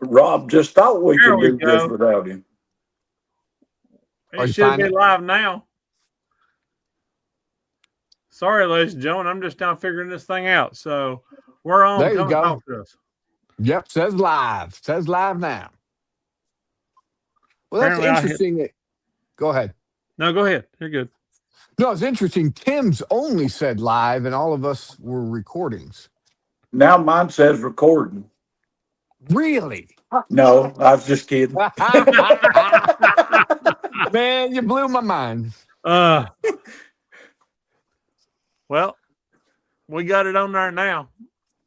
Rob just thought we There could we do this go. without him. Oh, It you should find be it? live now. Sorry, ladies and gentlemen. I'm just now figuring this thing out. So we're on. There you Come and go. talk to us. Yep, says live. Says live now. Well, that's Apparently, I hit. interesting. Go ahead. No, go ahead. You're good. No, it's interesting. Tim's only said live, and all of us were recordings. Now mine says recording. Really? No, I was just kidding. Man, you blew my mind. Uh, well, we got it on there now.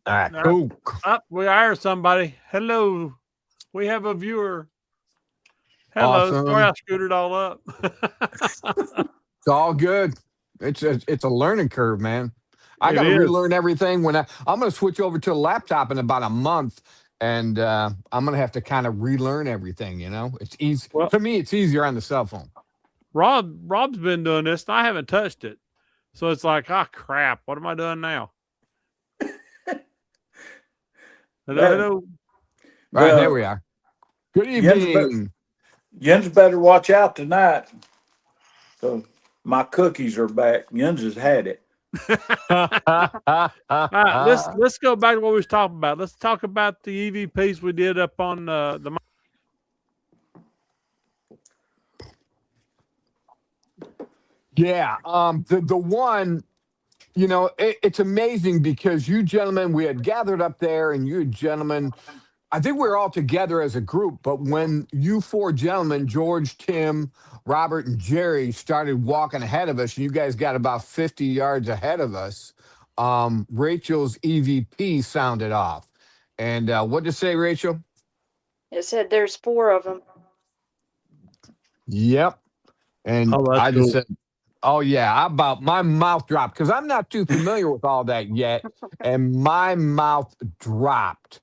All right, Now, cool. up, we hire somebody. Hello, we have a viewer. Hello, sorry Awesome. I screwed it all up. It's all good. It's a learning curve, man. I It got to is. relearn everything when I'm going to switch over to a laptop in about a month, and I'm going to have to kind of relearn everything. You know, it's easy Well, to me. It's easier on the cell phone. Rob's been doing this, and I haven't touched it. So it's like, ah, crap. What am I doing now? Hello, That- hello. All right, there the- we are. Good Jens, evening. Jens better watch out tonight. So my cookies are back. Jens has had it. All right, let's go back to what we was talking about. Let's talk about the EVPs we did up on the. Yeah, the one, you know, it's amazing because you gentlemen, we had gathered up there, and you gentlemen, I think we were all together as a group. But when you four gentlemen, George, Tim, Robert, and Jerry, started walking ahead of us, and you guys got about 50 yards ahead of us, Rachel's EVP sounded off. And what'd you say, Rachel? It said there's 4 of them. Yep. And Oh, that's I just cool. said, oh, yeah, about my mouth dropped because I'm not too familiar with all that yet. And my mouth dropped.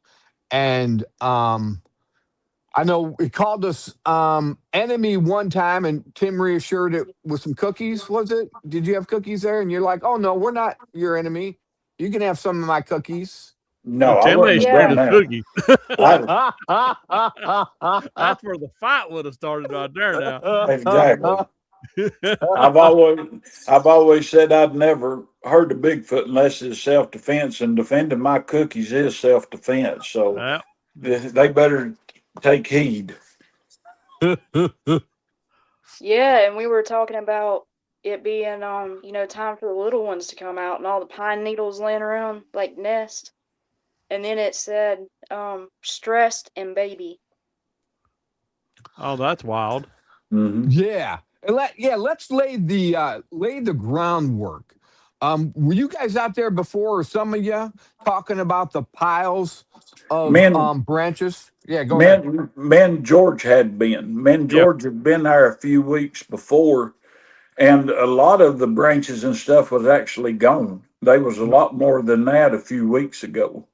And I know it called us enemy one time, and Tim reassured it with some cookies, was it? Did you have cookies there? And you're like, oh, no, we're not your enemy. You can have some of my cookies. No, I Tim ain't wouldn't Yeah. have scared done of that. cookies. That's where the fight would have started right there now. Exactly. I've always said I'd never heard of Bigfoot unless it's self defense, and defending my cookies is self defense. So Well, they better take heed. Yeah, and we were talking about it being time for the little ones to come out and all the pine needles laying around like nest. And then it said stressed and baby. oh, that's wild. Hmm. Yeah. And let's lay the groundwork. Were you guys out there before, or some of you talking about the piles of Men, branches? Yeah, go ahead. men George had been. Men Yep. George had been there a few weeks before, and a lot of the branches and stuff was actually gone. There was a lot more than that a few weeks ago.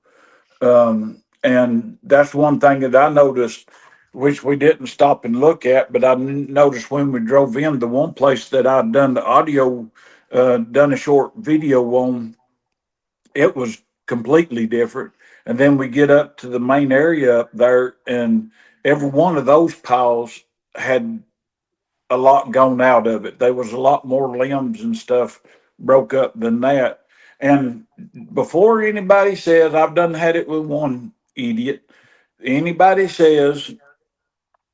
And that's one thing that I noticed, which we didn't stop and look at, but I noticed when we drove in, the one place that I'd done the audio, done a short video on, it was completely different. And then we get up to the main area up there, and every one of those piles had a lot gone out of it. There was a lot more limbs and stuff broke up than that. And before anybody says, I've done had it with one idiot, anybody says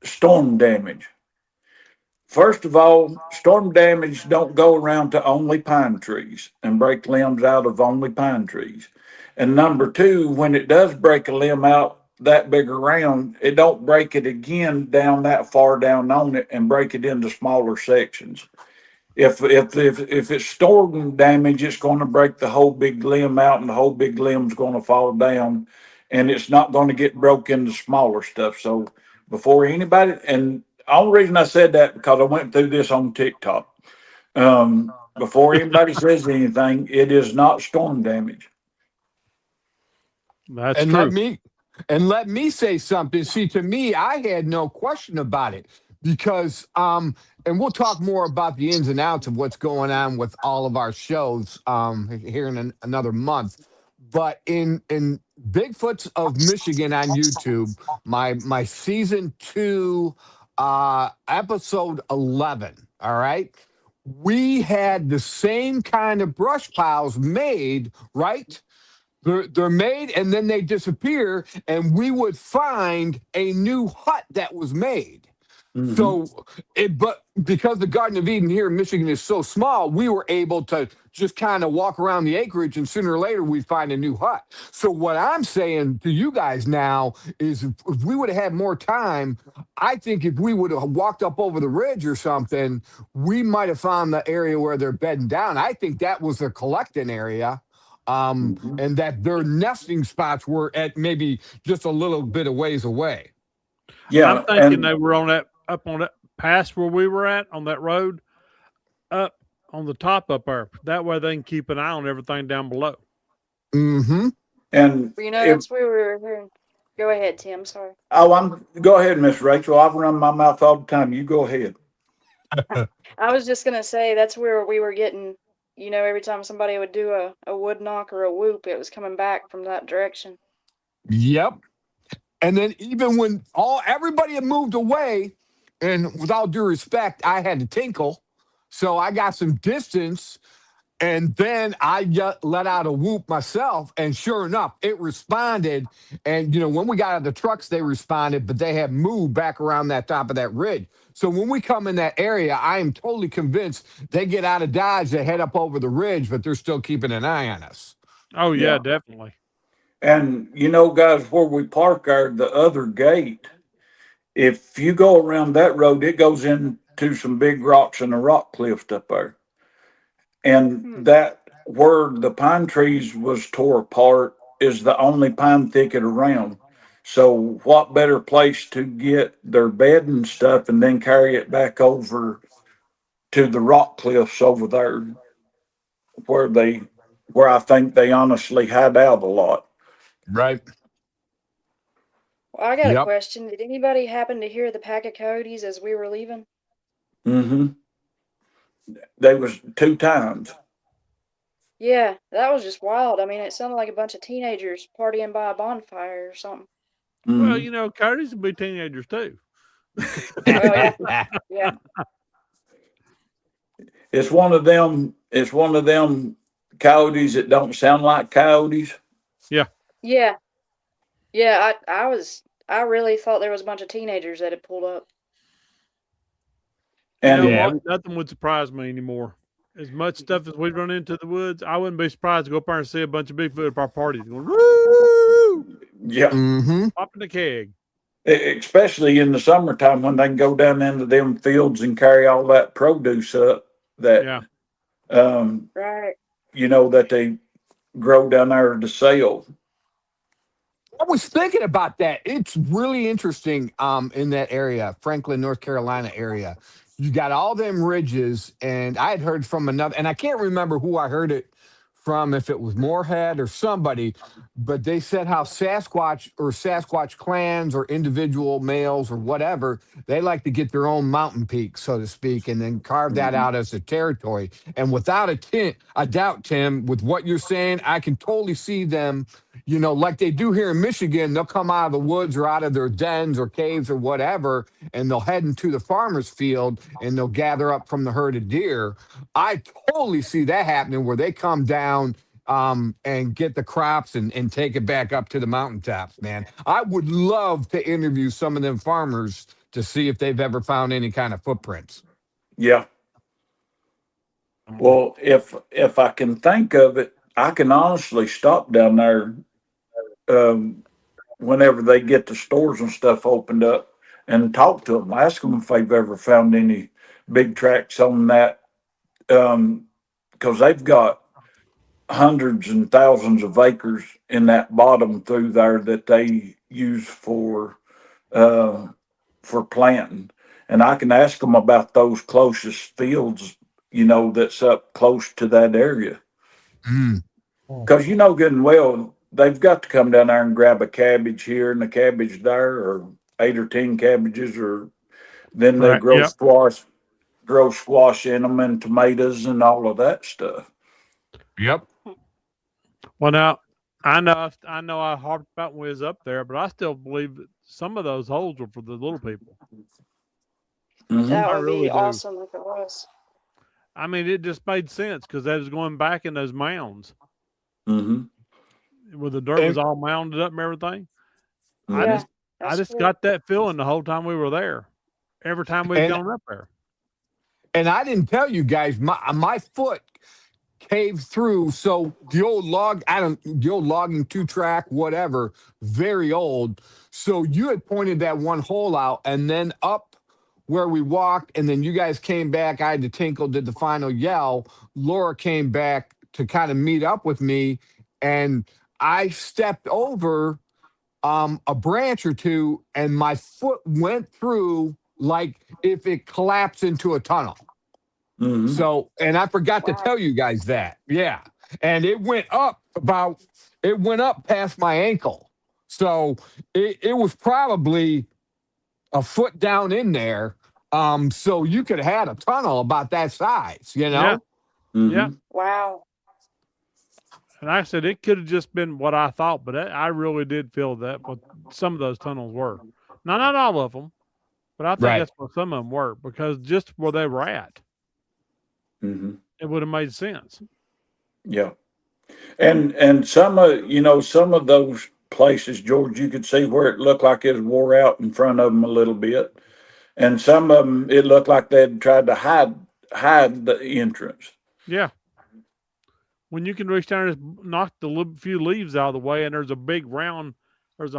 storm damage. First of all, storm damage don't go around to only pine trees and break limbs out of only pine trees. And number two, when it does break a limb out that big around, it don't break it again down that far down on it and break it into smaller sections. If it's storm damage, it's going to break the whole big limb out, and the whole big limb's going to fall down, and it's not going to get broke into smaller stuff. So before anybody, and the only reason I said that because I went through this on TikTok. Before anybody says anything, it is not storm damage. That's And true. let me say something. See, to me, I had no question about it because and we'll talk more about the ins and outs of what's going on with all of our shows here in another month. But in Bigfoots of Michigan on YouTube, my season 2, episode 11. All right. We had the same kind of brush piles made, right? They're made and then they disappear, and we would find a new hut that was made. Mhm. So, but because the Garden of Eden here in Michigan is so small, we were able to just kind of walk around the acreage, and sooner or later we'd find a new hut. So, what I'm saying to you guys now is, if we would have had more time, I think if we would have walked up over the ridge or something, we might have found the area where they're bedding down. I think that was their collecting area. Mhm. And that their nesting spots were at maybe just a little bit of ways away. Yeah, I'm thinking and they were on that up on that past where we were at on that road, up on the top up there. That way they can keep an eye on everything down below. Mm-hmm. and You know, if that's where we were hearing. Go ahead, Tim. Sorry. go ahead, Miss Rachel. I've run my mouth all the time. You go ahead. I was just gonna say that's where we were getting. You know, every time somebody would do a wood knock or a whoop, it was coming back from that direction. Yep. And then even when everybody had moved away, and with all due respect, I had to tinkle, so I got some distance, and then I let out a whoop myself, and sure enough, it responded. And when we got out of the trucks, they responded, but they had moved back around that top of that ridge. So when we come in that area, I am totally convinced they get out of Dodge, they head up over the ridge, but they're still keeping an eye on us. Oh yeah, Yeah. definitely. And guys, where we park the other gate, if you go around that road, it goes into some big rocks and a rock cliff up there. And that where the pine trees was tore apart is the only pine thicket around. So what better place to get their bed and stuff and then carry it back over to the rock cliffs over there where I think they honestly hide out a lot. Right. Well, I got a Yep. question. Did anybody happen to hear the pack of coyotes as we were leaving? Mm-hmm. They was 2 times. Yeah, that was just wild. I mean, it sounded like a bunch of teenagers partying by a bonfire or something. Well, Mhm. coyotes will be teenagers too. Oh yeah, yeah. It's one of them. It's one of them coyotes that don't sound like coyotes. Yeah. Yeah, I really thought there was a bunch of teenagers that had pulled up. You know And Yeah. what? Nothing would surprise me anymore. As much stuff as we run into the woods, I wouldn't be surprised to go up there and see a bunch of Bigfoot at our parties going, woo, yeah, Mm-hmm. popping the keg. especially in the summertime when they can go down into them fields and carry all that produce up that Yeah. Right. that they grow down there to sell. I was thinking about that. It's really interesting in that area, Franklin, North Carolina area. You got all them ridges, and I had heard from another, and I can't remember who I heard it from, if it was Moorhead or somebody, but they said how Sasquatch clans or individual males or whatever, they like to get their own mountain peak, so to speak, and then carve that Mhm. out as a territory. And without a doubt, Tim, with what you're saying, I can totally see them, like they do here in Michigan. They'll come out of the woods or out of their dens or caves or whatever, and they'll head into the farmer's field and they'll gather up from the herd of deer. I totally see that happening where they come down and get the crops and take it back up to the mountaintops, man. I would love to interview some of them farmers to see if they've ever found any kind of footprints. Yeah. Well, if I can think of it, I can honestly stop down there um, whenever they get the stores and stuff opened up and talk to them. Ask them if they've ever found any big tracks on that, because they've got hundreds and thousands of acres in that bottom through there that they use uh, for planting. And I can ask them about those closest fields, that's up close to that area. Mm. Because good and well, they've got to come down there and grab a cabbage here and a cabbage there, or 8 or 10 cabbages, or then they Right. Yep. grow squash in them and tomatoes and all of that stuff. Yep. Well, now I know. I harped about when we was up there, but I still believe that some of those holes were for the little people. Mhm. That I would be really do. awesome if it was. I mean, it just made sense because they was going back in those mounds Mhm. where the dirt was And all mounded up and everything. I Yeah, just I that's just cool. got that feeling the whole time we were there. Every time we'd and gone up there. and I didn't tell you guys, my foot caved through. So the old logging 2-track, whatever, very old. So you had pointed that one hole out, and then up where we walked, and then you guys came back. I had to tinkle, did the final yell. Laura came back to kind of meet up with me, and I stepped over a branch or two, and my foot went through like if it collapsed into a tunnel. Mhm. So, and I forgot to Wow. tell you guys that. Yeah. And it went up past my ankle. So it was probably a foot down in there. So you could have had a tunnel about that size, you Yeah, know? yeah. Mhm. Wow. And like I said, it could have just been what I thought, but I really did feel that what some of those tunnels were. Now, not all of them, but I think Right. that's what some of them were because just where they were at, Mhm. it would have made sense. Yeah. And some of some of those places, George, you could see where it looked like it was wore out in front of them a little bit, and some of them it looked like they'd tried to hide the entrance. Yeah. When you can reach down and just knock the little few leaves out of the way, and there's a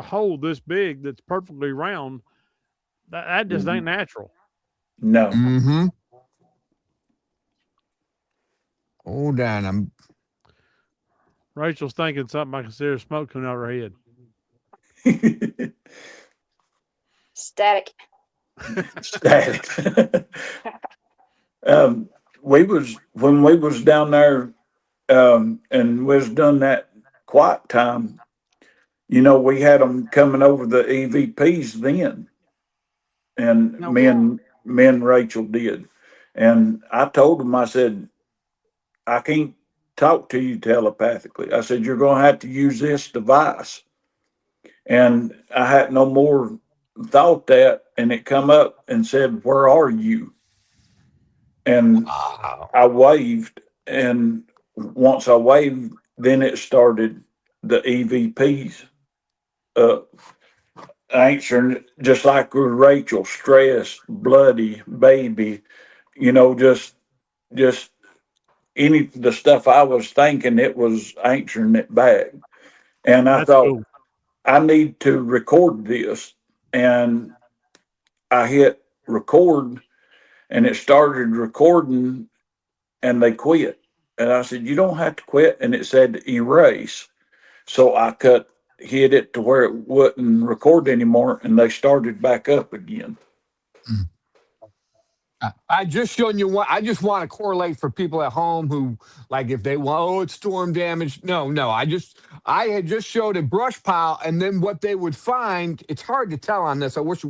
hole this big that's perfectly round. That just ain't Mhm. natural. No. Mm-hmm. Hold on. Rachel's thinking something I can see her smoke coming out of her head. Static. Static. We was when we was down there, and was done that quiet time. We had them coming over the EVPs then, and No, me and Rachel did, and I told them, I said, I can't talk to you telepathically. I said, you're going to have to use this device, and I had no more thought that, and it come up and said, where are you? And Wow. I waved, and once I waved, then it started the EVPs answering, just like with Rachel, stressed, bloody, baby, just any the stuff I was thinking, it was answering it back. And I that's thought, cool. I need to record this. And I hit record, and it started recording, and they quit. And I said, you don't have to quit. And it said erase. So I hit it to where it wouldn't record anymore, and they started back up again. I just showing you what I just want to correlate for people at home who like if they want, oh, it's storm damage. No. I had just showed a brush pile, and then what they would find, it's hard to tell on this. I wish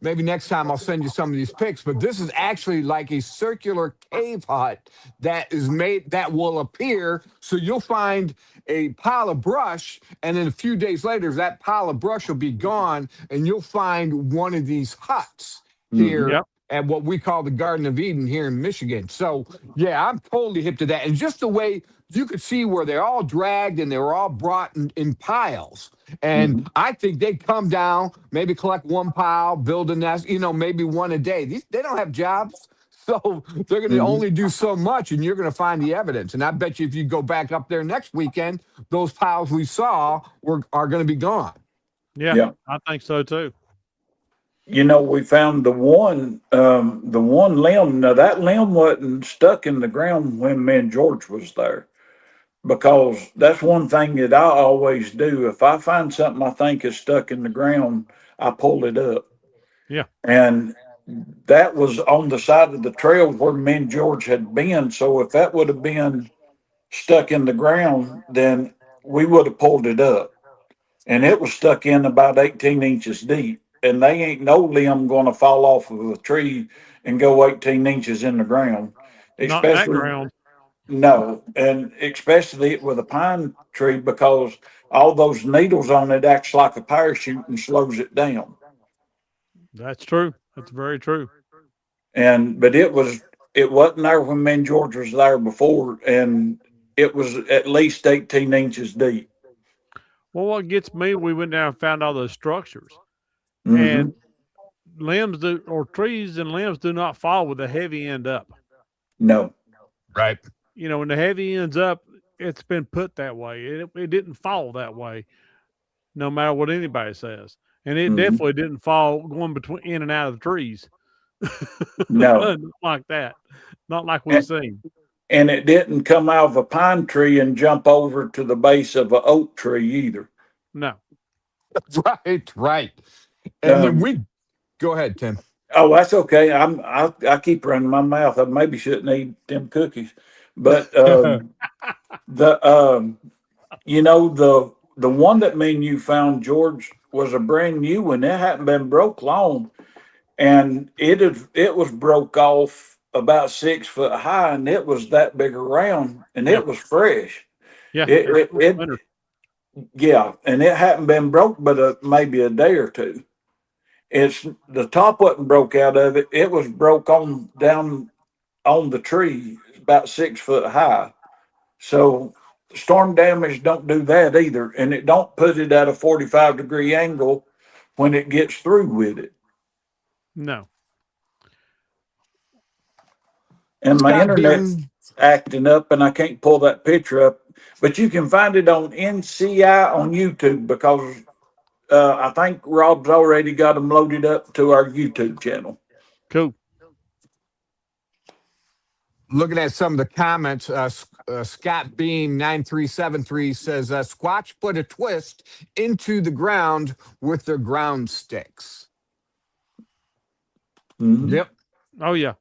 maybe next time I'll send you some of these pics, but this is actually like a circular cave hut that is made that will appear. So you'll find a pile of brush, and then a few days later, that pile of brush will be gone, and you'll find one of these huts Mm-hmm. here Yep. at what we call the Garden of Eden here in Michigan. So, yeah, I'm totally hip to that. And just the way you could see where they're all dragged and they were all brought in piles. And Mm-hmm. I think they'd come down, maybe collect one pile, build a nest, maybe one a day. They don't have jobs. So they're going to Mm-hmm. only do so much, and you're going to find the evidence. And I bet you if you go back up there next weekend, those piles we saw are going to be gone. Yeah, Yeah. I think so too. We found the one limb. Now that limb wasn't stuck in the ground when me and George was there, because that's one thing that I always do. If I find something I think is stuck in the ground, I pull it up. Yeah. And that was on the side of the trail where me and George had been. So if that would have been stuck in the ground, then we would have pulled it up. And it was stuck in about 18 inches deep. And they ain't no limb going to fall off of a tree and go 18 inches in the ground, Not in that especially ground. no, and especially with a pine tree, because all those needles on it acts like a parachute and slows it down. That's true. That's very true. But it wasn't there when me and George was there before, and it was at least 18 inches deep. Well, what gets me, we went down and found all those structures, Mhm. and limbs do, or trees and limbs do not fall with the heavy end up. No. Right. You know, when the heavy end's up, it's been put that way. It didn't fall that way, no matter what anybody says. And it Mhm. definitely didn't fall going between in and out of the trees. No. Not like that. Not like we've And, seen. and it didn't come out of a pine tree and jump over to the base of an oak tree either. No. Right. Right. And then Um, go ahead, Tim. Oh, that's okay. I keep running my mouth. I maybe shouldn't eat them cookies, but the you know the one that me and you found, George, was a brand new one. It hadn't been broke long, and it was broke off about 6 foot high, and it was that big around, and Yeah. it was fresh. Yeah. It yeah, and it hadn't been broke but maybe a day or two. It's the top wasn't broke out of it. It was broke on down on the tree, about 6 foot high. So storm damage don't do that either, and it don't put it at a 45-degree angle when it gets through with it. No. And my Scott internet's Beam. acting up, and I can't pull that picture up. But you can find it on NCI on YouTube because I think Rob's already got them loaded up to our YouTube channel. Cool. Looking at some of the comments, Scott Beam 9373 says Squatch put a twist into the ground with their ground sticks. Mhm. Yep. Oh yeah.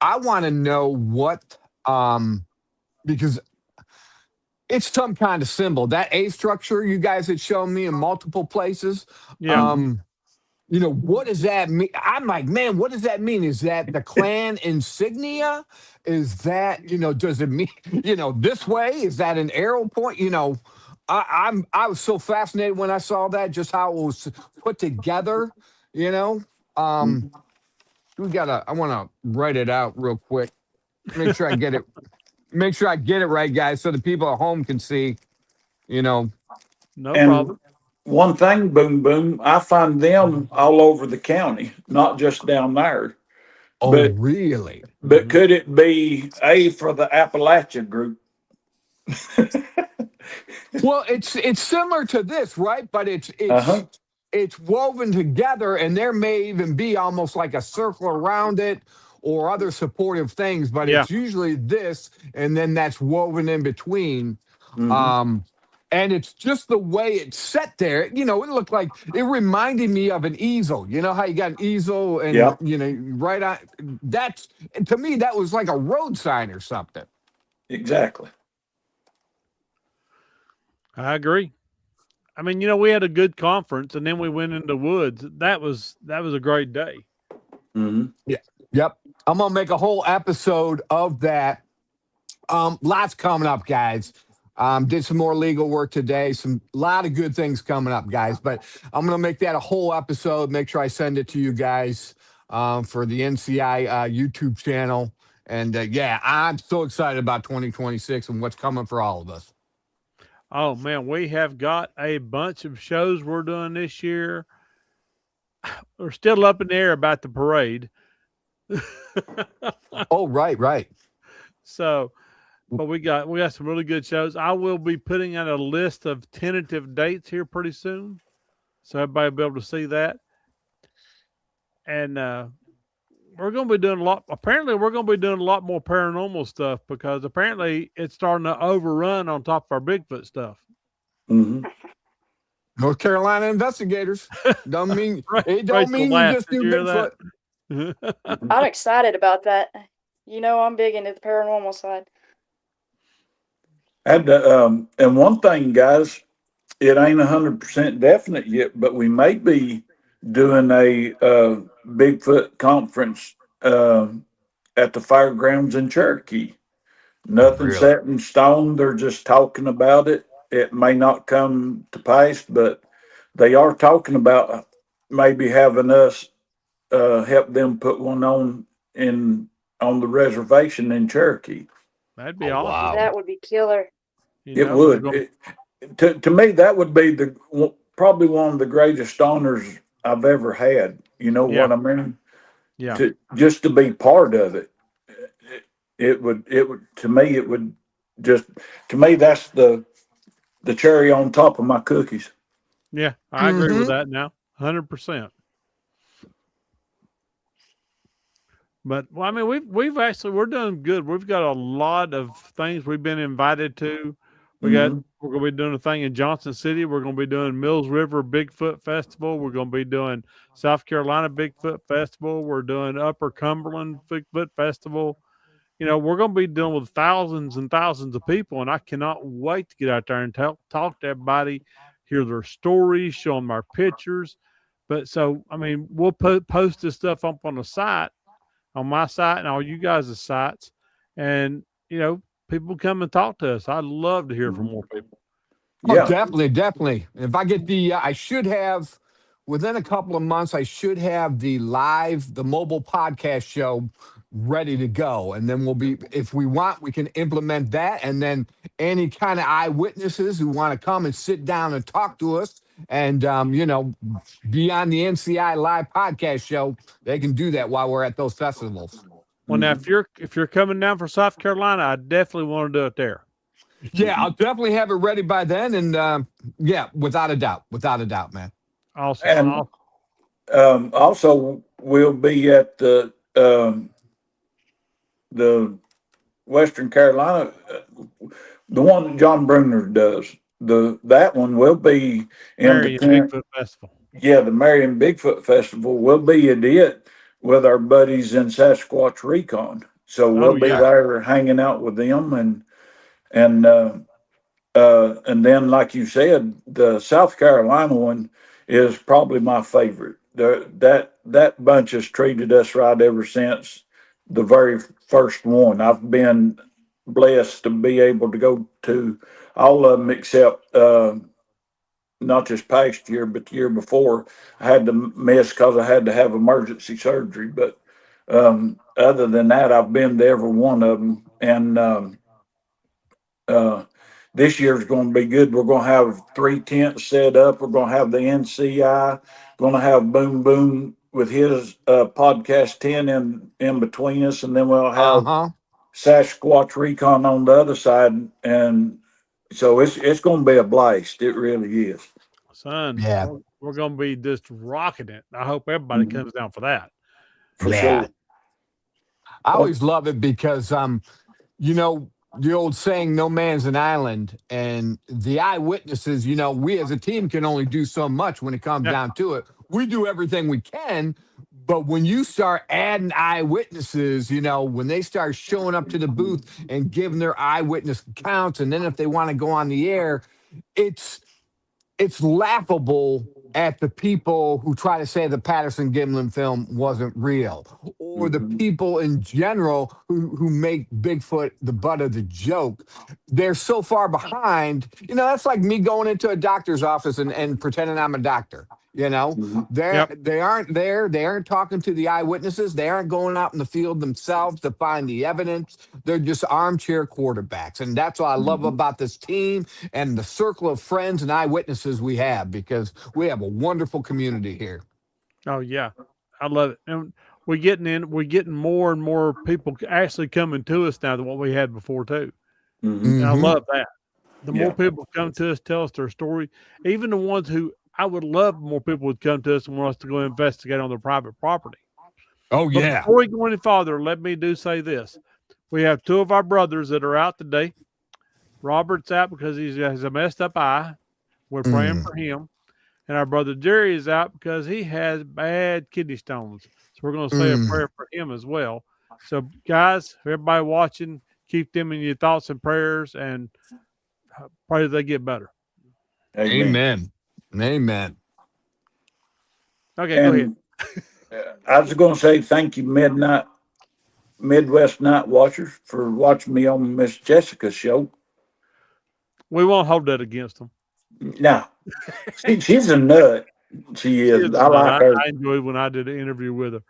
I want to know what because it's some kind of symbol. That A structure you guys had shown me in multiple places. Yeah. You know, what does that mean? I'm like, man, what does that mean? Is that the clan insignia? Is that, does it mean, this way? Is that an arrow point? I was so fascinated when I saw that, just how it was put together, I want to write it out real quick. Make sure I get it. Make sure I get it right, guys, so the people at home can see, No And problem. one thing, Boom Boom, I find them all over the county, not just down there. Oh, But really? but could it be A for the Appalachia group? Well, it's similar to this, right? But Uh-huh. it's woven together, and there may even be almost like a circle around it or other supportive things, but Yeah. it's usually this, and then that's woven in between. Mhm. And it's just the way it's set there. It looked like it reminded me of an easel. You know how you got an easel and Yep. right on that's to me, that was like a road sign or something. Exactly. I agree. I mean, we had a good conference, and then we went into the woods. That was a great day. Mhm. Yep. I'm gonna make a whole episode of that. Lots coming up, guys. Did some more legal work today. A lot of good things coming up, guys. But I'm gonna make that a whole episode. Make sure I send it to you guys for the NCI YouTube channel. And yeah, I'm so excited about 2026 and what's coming for all of us. Oh man, we have got a bunch of shows we're doing this year. We're still up in the air about the parade. Oh, right. So, but we got some really good shows. I will be putting out a list of tentative dates here pretty soon, so everybody will be able to see that. And we're going to be doing a lot. Apparently, we're going to be doing a lot more paranormal stuff because apparently it's starting to overrun on top of our Bigfoot stuff. Mhm. North Carolina investigators. Don't mean it. Don't Rachel mean you laughed. just do Did you hear Bigfoot. that? I'm excited about that. I'm big into the paranormal side. And one thing, guys, it ain't 100% definite yet, but we may be doing a Bigfoot conference at the fairgrounds in Cherokee. Nothing Really? set in stone. They're just talking about it. It may not come to pass, but they are talking about maybe having us help them put one on the reservation in Cherokee. That'd be Oh, awesome. wow. That would be killer. You It know, we're would. gonna- To me, that would be probably one of the greatest honors I've ever had. You know Yeah. what I mean? yeah. Just to be part of it. It would to me it would just to me that's the cherry on top of my cookies. Yeah, I agree with Mhm. that now, 100%. But well, I mean, we've actually we're doing good. We've got a lot of things we've been invited to. We're Mhm. going to be doing a thing in Johnson City. We're going to be doing Mills River Bigfoot Festival. We're going to be doing South Carolina Bigfoot Festival. We're doing Upper Cumberland Bigfoot Festival. You know, we're going to be dealing with thousands and thousands of people, and I cannot wait to get out there and talk to everybody, hear their stories, show them our pictures. But so, I mean, we'll post this stuff up on the site, on my site and all you guys' sites, and you know, people come and talk to us. I'd love to hear from more people. Oh, Yeah. definitely. If I get I should have within a couple of months. I should have the mobile podcast show ready to go, and then we'll be. If we want, we can implement that, and then any kind of eyewitnesses who want to come and sit down and talk to us, and be on the NCI live podcast show, they can do that while we're at those festivals. Well, now Mhm. if you're coming down from South Carolina, I definitely want to do it there. Yeah, I'll definitely have it ready by then, and yeah, without a doubt, man. Awesome. And also we'll be at the Western Carolina, the one that John Bruner does. That one will be in Marion between. Bigfoot Festival. Yeah, the Marion Bigfoot Festival will be at it with our buddies in Sasquatch Recon. So we'll Oh be yeah. there hanging out with them and and then like you said, the South Carolina one is probably my favorite. That bunch has treated us right ever since the very first one. I've been blessed to be able to go to all of them except not this past year, but the year before. I had to miss because I had to have emergency surgery. But other than that, I've been to every one of them. And uh, this year's going to be good. We're going to have 3 tents set up. We're going to have the NCI. Going to have Boom Boom with his podcast tent in between us, and then we'll Uh have huh. Sasquatch Recon on the other side. And so it's going to be a blast. It really is. Son, Yeah. we're going to be just rocking it. I hope everybody Mhm. comes down for that. For Yeah. sure. I always love it because the old saying, no man's an island, and the eyewitnesses, we as a team can only do so much when it comes Yeah. down to it. We do everything we can, but when you start adding eyewitnesses, when they start showing up to the booth and giving their eyewitness accounts, and then if they want to go on the air, it's laughable at the people who try to say the Patterson Gimlin film wasn't real, or the Mhm. people in general who make Bigfoot the butt of the joke. They're so far behind. That's like me going into a doctor's office and pretending I'm a doctor. Mhm. Yep. They aren't there. They aren't talking to the eyewitnesses. They aren't going out in the field themselves to find the evidence. They're just armchair quarterbacks. And that's what I love Mhm. about this team and the circle of friends and eyewitnesses we have, because we have a wonderful community here. Oh yeah. I love it. And we're getting more and more people actually coming to us now than what we had before too. Mhm. And I Hmm. love that. The more Yeah. people come to us, tell us their story, even the ones who I would love more people would come to us and want us to go investigate on their private property. Oh, But yeah. before we go any farther, let me say this. We have two of our brothers that are out today. Robert's out because he has a messed up eye. We're praying Mm. for him. And our brother Jerry is out because he has bad kidney stones. So we're going to say a Mm. prayer for him as well. So, guys, everybody watching, keep them in your thoughts and prayers and pray that they get better. Amen. Amen. Amen. Okay, go ahead. And I was going to say thank you, Midnight, Midwest Night Watchers for watching me on Miss Jessica's show. We won't hold that against them. Now, she's a nut. She She is. is I a nut. like her. I enjoyed when I did an interview with her.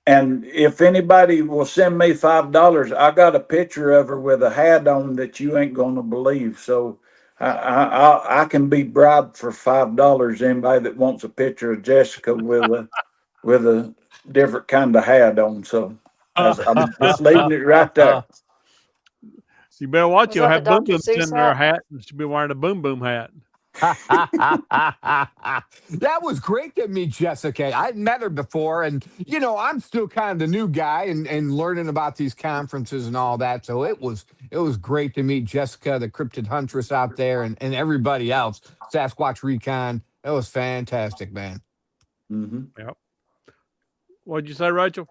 And if anybody will send me $5, I got a picture of her with a hat on that you ain't gonna believe. So I can be bribed for $5. Anybody that wants a picture of Jessica with a different kind of hat on. So I'm just leaving it right there. You better watch. Was You'll that have the Boom Dr. Boom Seuss sending her a hat? hat, and she'll be wearing a Boom Boom hat. That was great to meet Jessica. I'd met her before, and I'm still kind of the new guy and learning about these conferences and all that. So it was great to meet Jessica, the cryptid huntress out there, and everybody else. Sasquatch Recon. It was fantastic, man. Hmm. Yep. What'd you say, Rachel?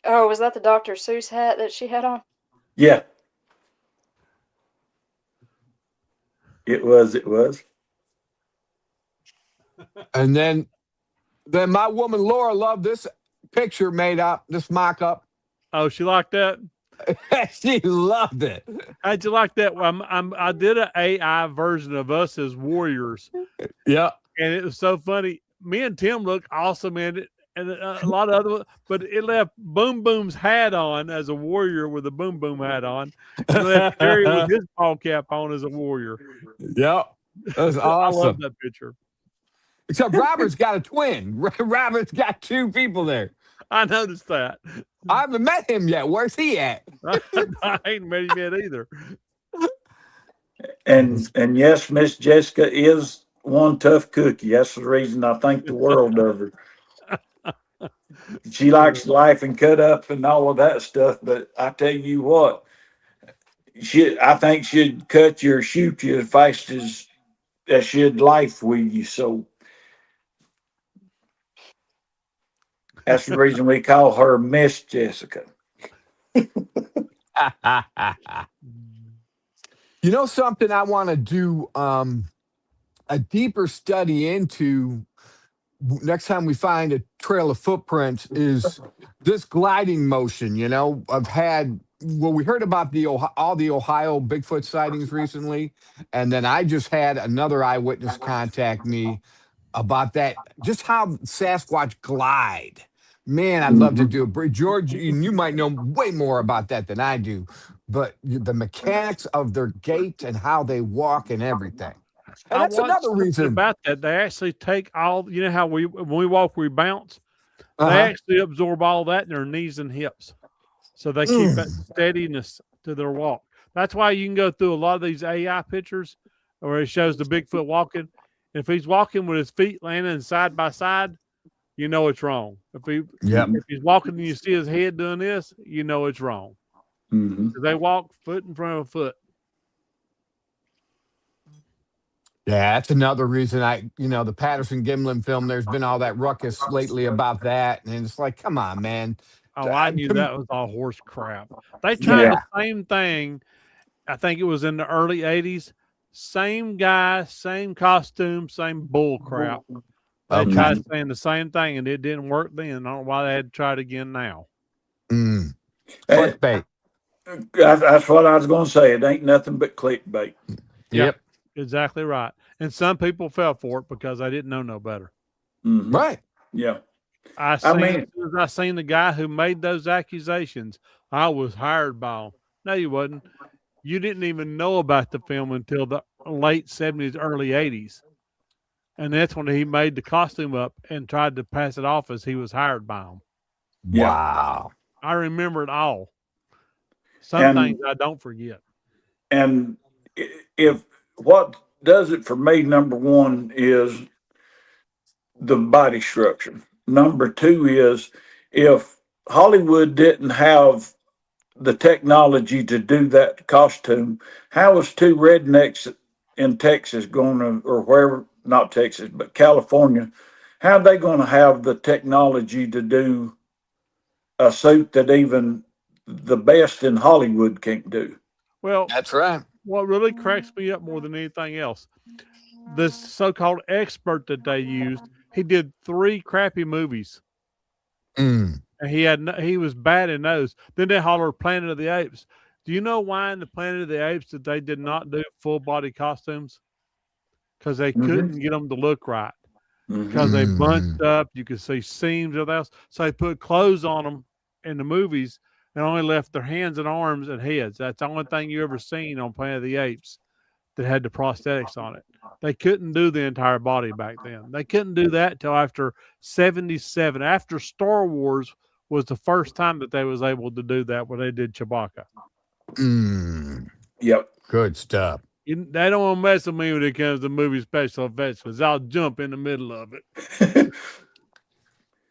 Oh, was that the Dr. Seuss hat that she had on? Yeah, it was. It was. And then my woman Laura loved this picture made up, this mock up. Oh, she liked that. She loved it. How'd you like that? Well, I did an AI version of us as warriors, Yeah. and it was so funny. Me and Tim looked awesome in it, and a lot of other, but it left Boom Boom's hat on as a warrior with a Boom Boom hat on, and left Terry with his ball cap on as a warrior. Yep. That was I love awesome. that picture. Except Robert's got a twin. Robert's got two people there. I noticed that. I haven't met him yet. Where's he at? I ain't met him yet either. And yes, Miss Jessica is one tough cookie. That's the reason I think the world of her. She likes life and cut up and all of that stuff, but I tell you what, I think she'd cut you or shoot you as fast as she'd life with you. So that's the reason we call her Miss Jessica. Something I want to do a deeper study into next time we find a trail of footprints is this gliding motion. We heard about all the Ohio Bigfoot sightings recently, and then I just had another eyewitness contact me about that, just how Sasquatch glide. Man, I'd love to do it. George, you might know way more about that than I do, but the mechanics of their gait and how they walk and everything. And I that's watched another something reason. about that. They actually take all, how when we walk, we bounce. They Uh-huh. actually absorb all that in their knees and hips. So they keep that steadiness to their walk. That's why you can go through a lot of these AI pictures where it shows the Bigfoot walking. If he's walking with his feet landing side by side, you know it's wrong. If he's walking and you see his head doing this, you know it's wrong. Mm-hmm. They walk foot in front of foot. Yeah, that's another reason the Patterson Gimlin film, there's been all that ruckus lately about that. And it's like, come on, man. Oh, I knew that was all horse crap. They tried the same thing. I think it was in the early 80s. Same guy, same costume, same bull crap. They tried saying the same thing, and it didn't work then. I don't know why they had to try it again now. Clickbait. That's what I was going to say. It ain't nothing but clickbait. Yep. Exactly right. And some people fell for it because they didn't know no better. Mm-hmm. Right. Yeah. As soon as I seen the guy who made those accusations, I was hired by him. No, you wasn't. You didn't even know about the film until the late 70s, early 80s. And that's when he made the costume up and tried to pass it off as he was hired by him. Yeah. Wow. I remember it all. Some things I don't forget. And if what does it for me, number one, is the body structure. Number two is if Hollywood didn't have the technology to do that costume, how is two rednecks in Texas going to, or wherever, not Texas, but California, how are they going to have the technology to do a suit that even the best in Hollywood can't do? Well, That's right. What really cracks me up more than anything else, this so-called expert that they used, he did 3 crappy movies. and he was bad in those. Then they holler Planet of the Apes. Do you know why in the Planet of the Apes that they did not do full body costumes? Because they couldn't get them to look right. Because they bunched up, you could see seams of else. So they put clothes on them in the movies and only left their hands and arms and heads. That's the only thing you ever seen on Planet of the Apes that had the prosthetics on it. They couldn't do the entire body back then. They couldn't do that till after 77. After Star Wars was the first time that they was able to do that when they did Chewbacca. Yep. Good stuff. They don't want to mess with me when it comes to movie special effects because I'll jump in the middle of it.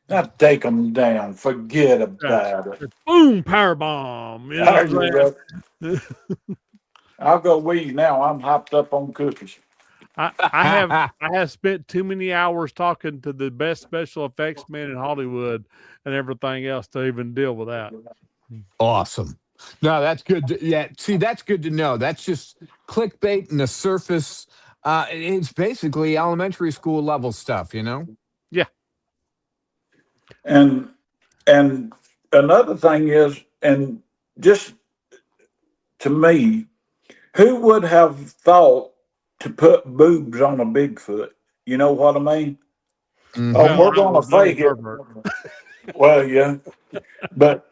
Not take them down. Forget about it. Boom, power bomb. You know There you go. I'll go with you now. I'm hopped up on cookies. I have spent too many hours talking to the best special effects men in Hollywood and everything else to even deal with that. Awesome. No, that's good. See, that's good to know. That's just clickbait and the surface. It's basically elementary school level stuff, you know? Yeah. And another thing is, and just to me, who would have thought to put boobs on a Bigfoot? You know what I mean? Oh, we're going to fake it. Well, yeah. But,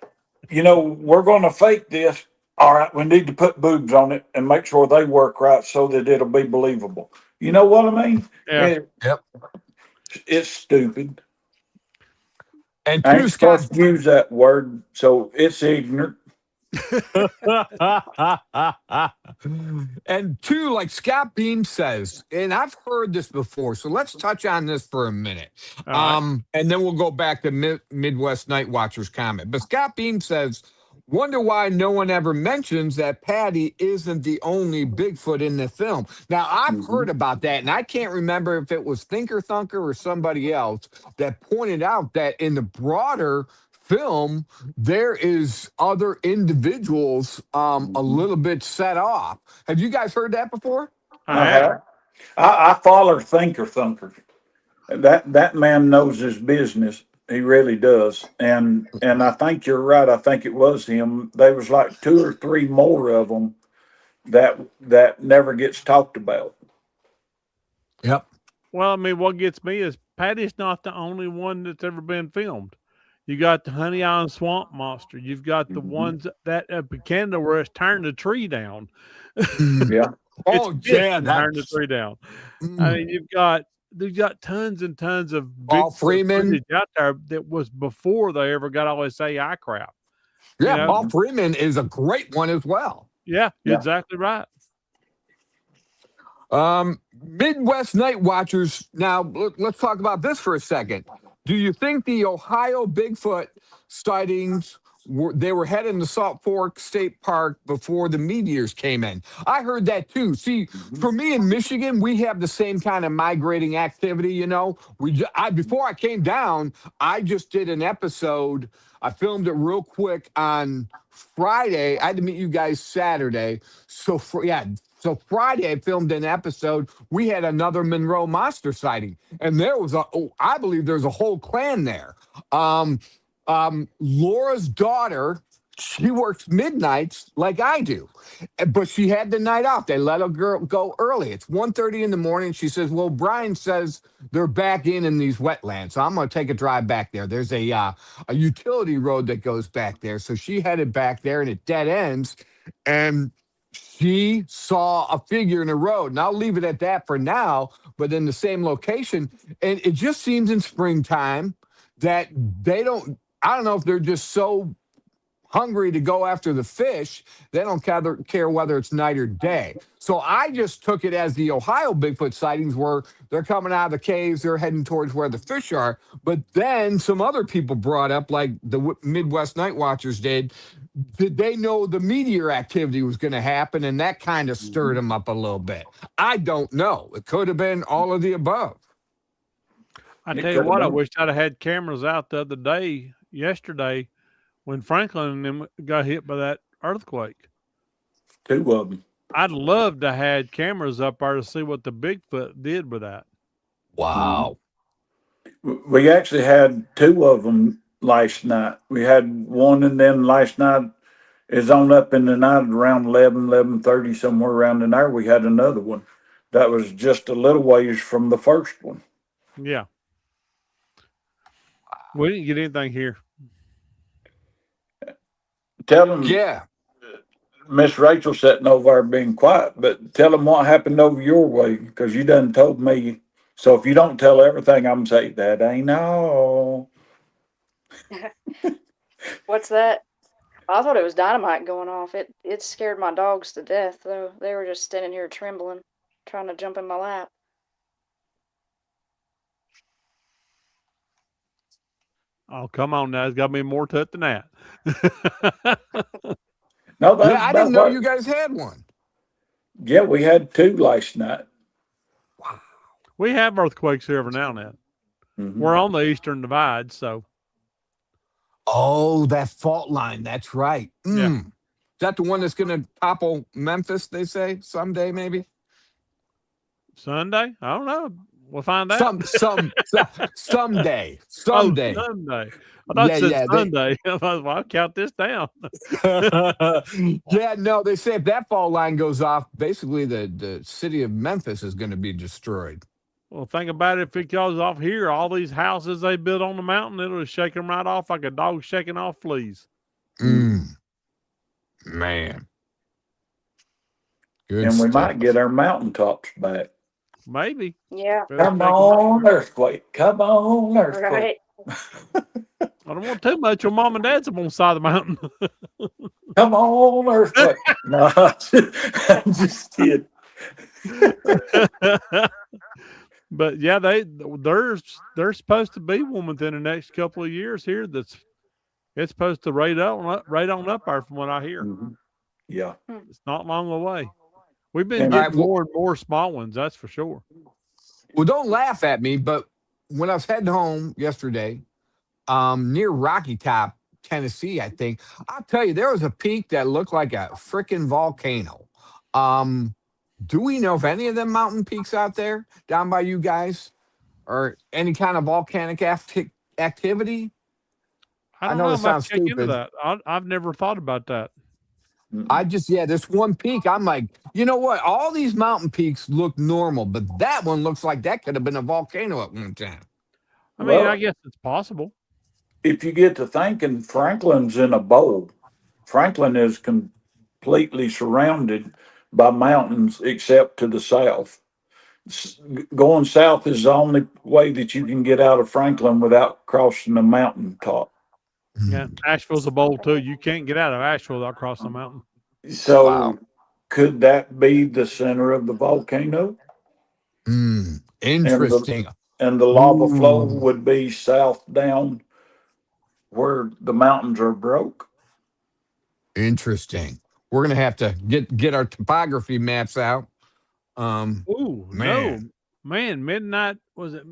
we're going to fake this. All right, we need to put boobs on it and make sure they work right so that it'll be believable. You know what I mean? Yeah. Yep. It's stupid. And I ain't two, Scott. supposed to use that word, so it's ignorant. And two, like Scott Beam says, and I've heard this before, so let's touch on this for a minute. All And then we'll go back to Midwest Night Watchers comment. But Scott Beam says, wonder why no one ever mentions that Patty isn't the only Bigfoot in the film. Now, I've heard about that, and I can't remember if it was Thinker Thunker or somebody else that pointed out that in the broader film, there is other individuals a little bit set off. Have you guys heard that before? I follow Thinker Thunker. That man knows his business. He really does. And I think you're right. I think it was him. There was like 2 or 3 more of them that never gets talked about. Yep. Well, I mean, what gets me is Patty's not the only one that's ever been filmed. You got the Honey Island Swamp Monster. You've got the ones that up in Canada where it's turned the tree down. Yeah. Oh, yeah. Turn the tree down. I mean, you've got tons and tons of Paul big Freeman footage out there that was before they ever got all this AI crap. Yeah, Paul Freeman is a great one as well. Yeah, exactly right. Midwest Night Watchers. Now, let's talk about this for a second. Do you think the Ohio Bigfoot sightings they were heading to Salt Fork State Park before the meteors came in? I heard that too. See, for me in Michigan, we have the same kind of migrating activity. Before I came down, I just did an episode. I filmed it real quick on Friday. I had to meet you guys Saturday. So Friday, I filmed an episode. We had another Monroe monster sighting, and there was I believe there's a whole clan there. Laura's daughter, she works midnights like I do, but she had the night off. They let a girl go early. It's 1:30 in the morning. She says, well, Brian says they're back in these wetlands, so I'm going to take a drive back there. There's a utility road that goes back there. So she headed back there, and it dead ends, and she saw a figure in the road. And I'll leave it at that for now, but in the same location. And it just seems in springtime that I don't know if they're just so hungry to go after the fish, they don't care whether it's night or day. So I just took it as the Ohio Bigfoot sightings where they're coming out of the caves, they're heading towards where the fish are. But then some other people brought up, like the Midwest Night Watchers did they know the meteor activity was going to happen, and that kind of stirred them up a little bit? I don't know. It could have been all of the above. I tell you what, I wish I'd have had cameras out the other yesterday, when Franklin and them got hit by that earthquake. 2 of them. I'd love to have had cameras up there to see what the Bigfoot did with that. Wow. We actually had 2 of them last night. We had one, and then last night is on up in the night around 11:30, somewhere around in there. We had another one that was just a little ways from the first one. Yeah. We didn't get anything here. Tell them, Yeah. Miss Rachel sitting over there being quiet, but tell them what happened over your way, because you done told me. So if you don't tell everything, I'm saying that ain't all. What's that? I thought it was dynamite going off. It scared my dogs to death, though. They were just standing here trembling, trying to jump in my lap. Oh, come on now. There's got to be more to it than that. No, that's Yeah, I about didn't know what- you guys had one. Yeah, we had two last night. We have earthquakes here every now and then. Mhm. We're on the Eastern Divide, so Oh, that fault line. That's right. Yeah. Is that the one that's going to topple Memphis, they say, someday, maybe? Sunday? I don't know. We'll find out. Someday. Oh, Someday. Sunday. I thought Yeah, it said yeah, Sunday. Well, I'll count this down. Yeah, no, they say if that fault line goes off, basically the city of Memphis is going to be destroyed. Well, think about it. If it goes off here, all these houses they built on the mountain, it'll shake them right off like a dog shaking off fleas. Man. Good And we stuff. might get our mountaintops back. Maybe. Yeah, Better Come think about on, it. earthquake. Come on, earthquake. right. I don't want too much. Your mom and dad's up on the side of the mountain. Come on, earthquake. No, I'm just kidding. But yeah, they're supposed to be one within the next couple of years here. It's supposed to rate on up there from what I hear. Mhm. Yeah. It's not long away. We've been And- getting All right, well- more and more small ones, that's for sure. Well, don't laugh at me, but when I was heading home yesterday, near Rocky Top, Tennessee, I think, I'll tell you, there was a peak that looked like a freaking volcano. Do we know if any of them mountain peaks out there down by you guys or any kind of volcanic activity? I don't know know. it I'm about sounds to check into stupid. that. I've never thought about that. This one peak, I'm like, you know what? All these mountain peaks look normal, but that one looks like that could have been a volcano at one time. I mean, Well- I guess it's possible. If you get to thinking, Franklin's in a bowl. Franklin is completely surrounded by mountains except to the south. Going south is the only way that you can get out of Franklin without crossing the mountain top. Yeah, Asheville's a bowl too. You can't get out of Asheville without crossing the mountain. So Wow. could that be the center of the volcano? Interesting. And the lava flow Ooh. would be south down where the mountains are broke? Interesting. We're gonna have to get our topography maps out. Ooh, Man. no, man! Midnight was it?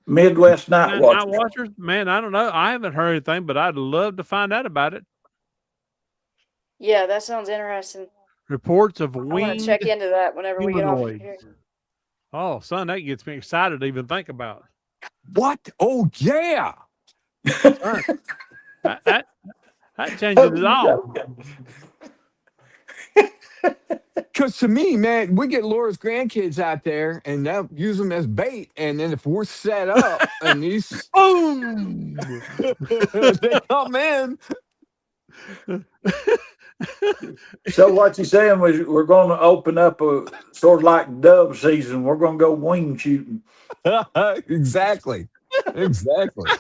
Midwest Night Night Watch. Watchers? Man, I don't know. I haven't heard anything, but I'd love to find out about it. Yeah, that sounds interesting. Reports of I want winged. to check into that whenever we get off of humanoids. here. Oh, son, that gets me excited to even think about. What? Oh yeah. That changes it all. Because to me, man, we get Laura's grandkids out there and they'll use them as bait. And then if we're set up and these Boom! they come in, So what you saying was we're going to open up a sort of like dove season. We're going to go wing shooting. exactly. Exactly.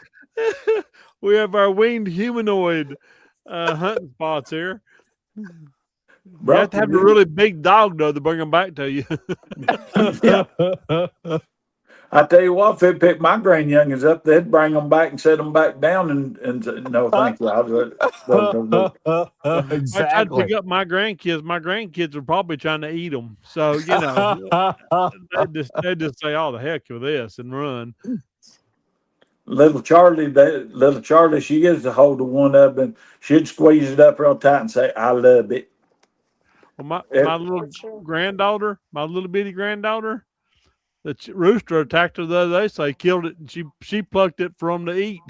We have our winged humanoid hunting spots here. You have to have a really big dog, though, to bring them back to you. I tell you what, if they pick my grandyoungins up, they'd bring them back and set them back down and say, no, thank you. If I tried to exactly. pick up my grandkids are probably trying to eat them. So, you know, they just say, oh, the heck with this and run. Little Charlie, she gets a hold of one of them and she'd squeeze it up real tight and say, I love it. Well, my Yeah. little Sure. granddaughter, my little bitty granddaughter, the rooster attacked her the other day, so he killed it, and she plucked it for him to eat.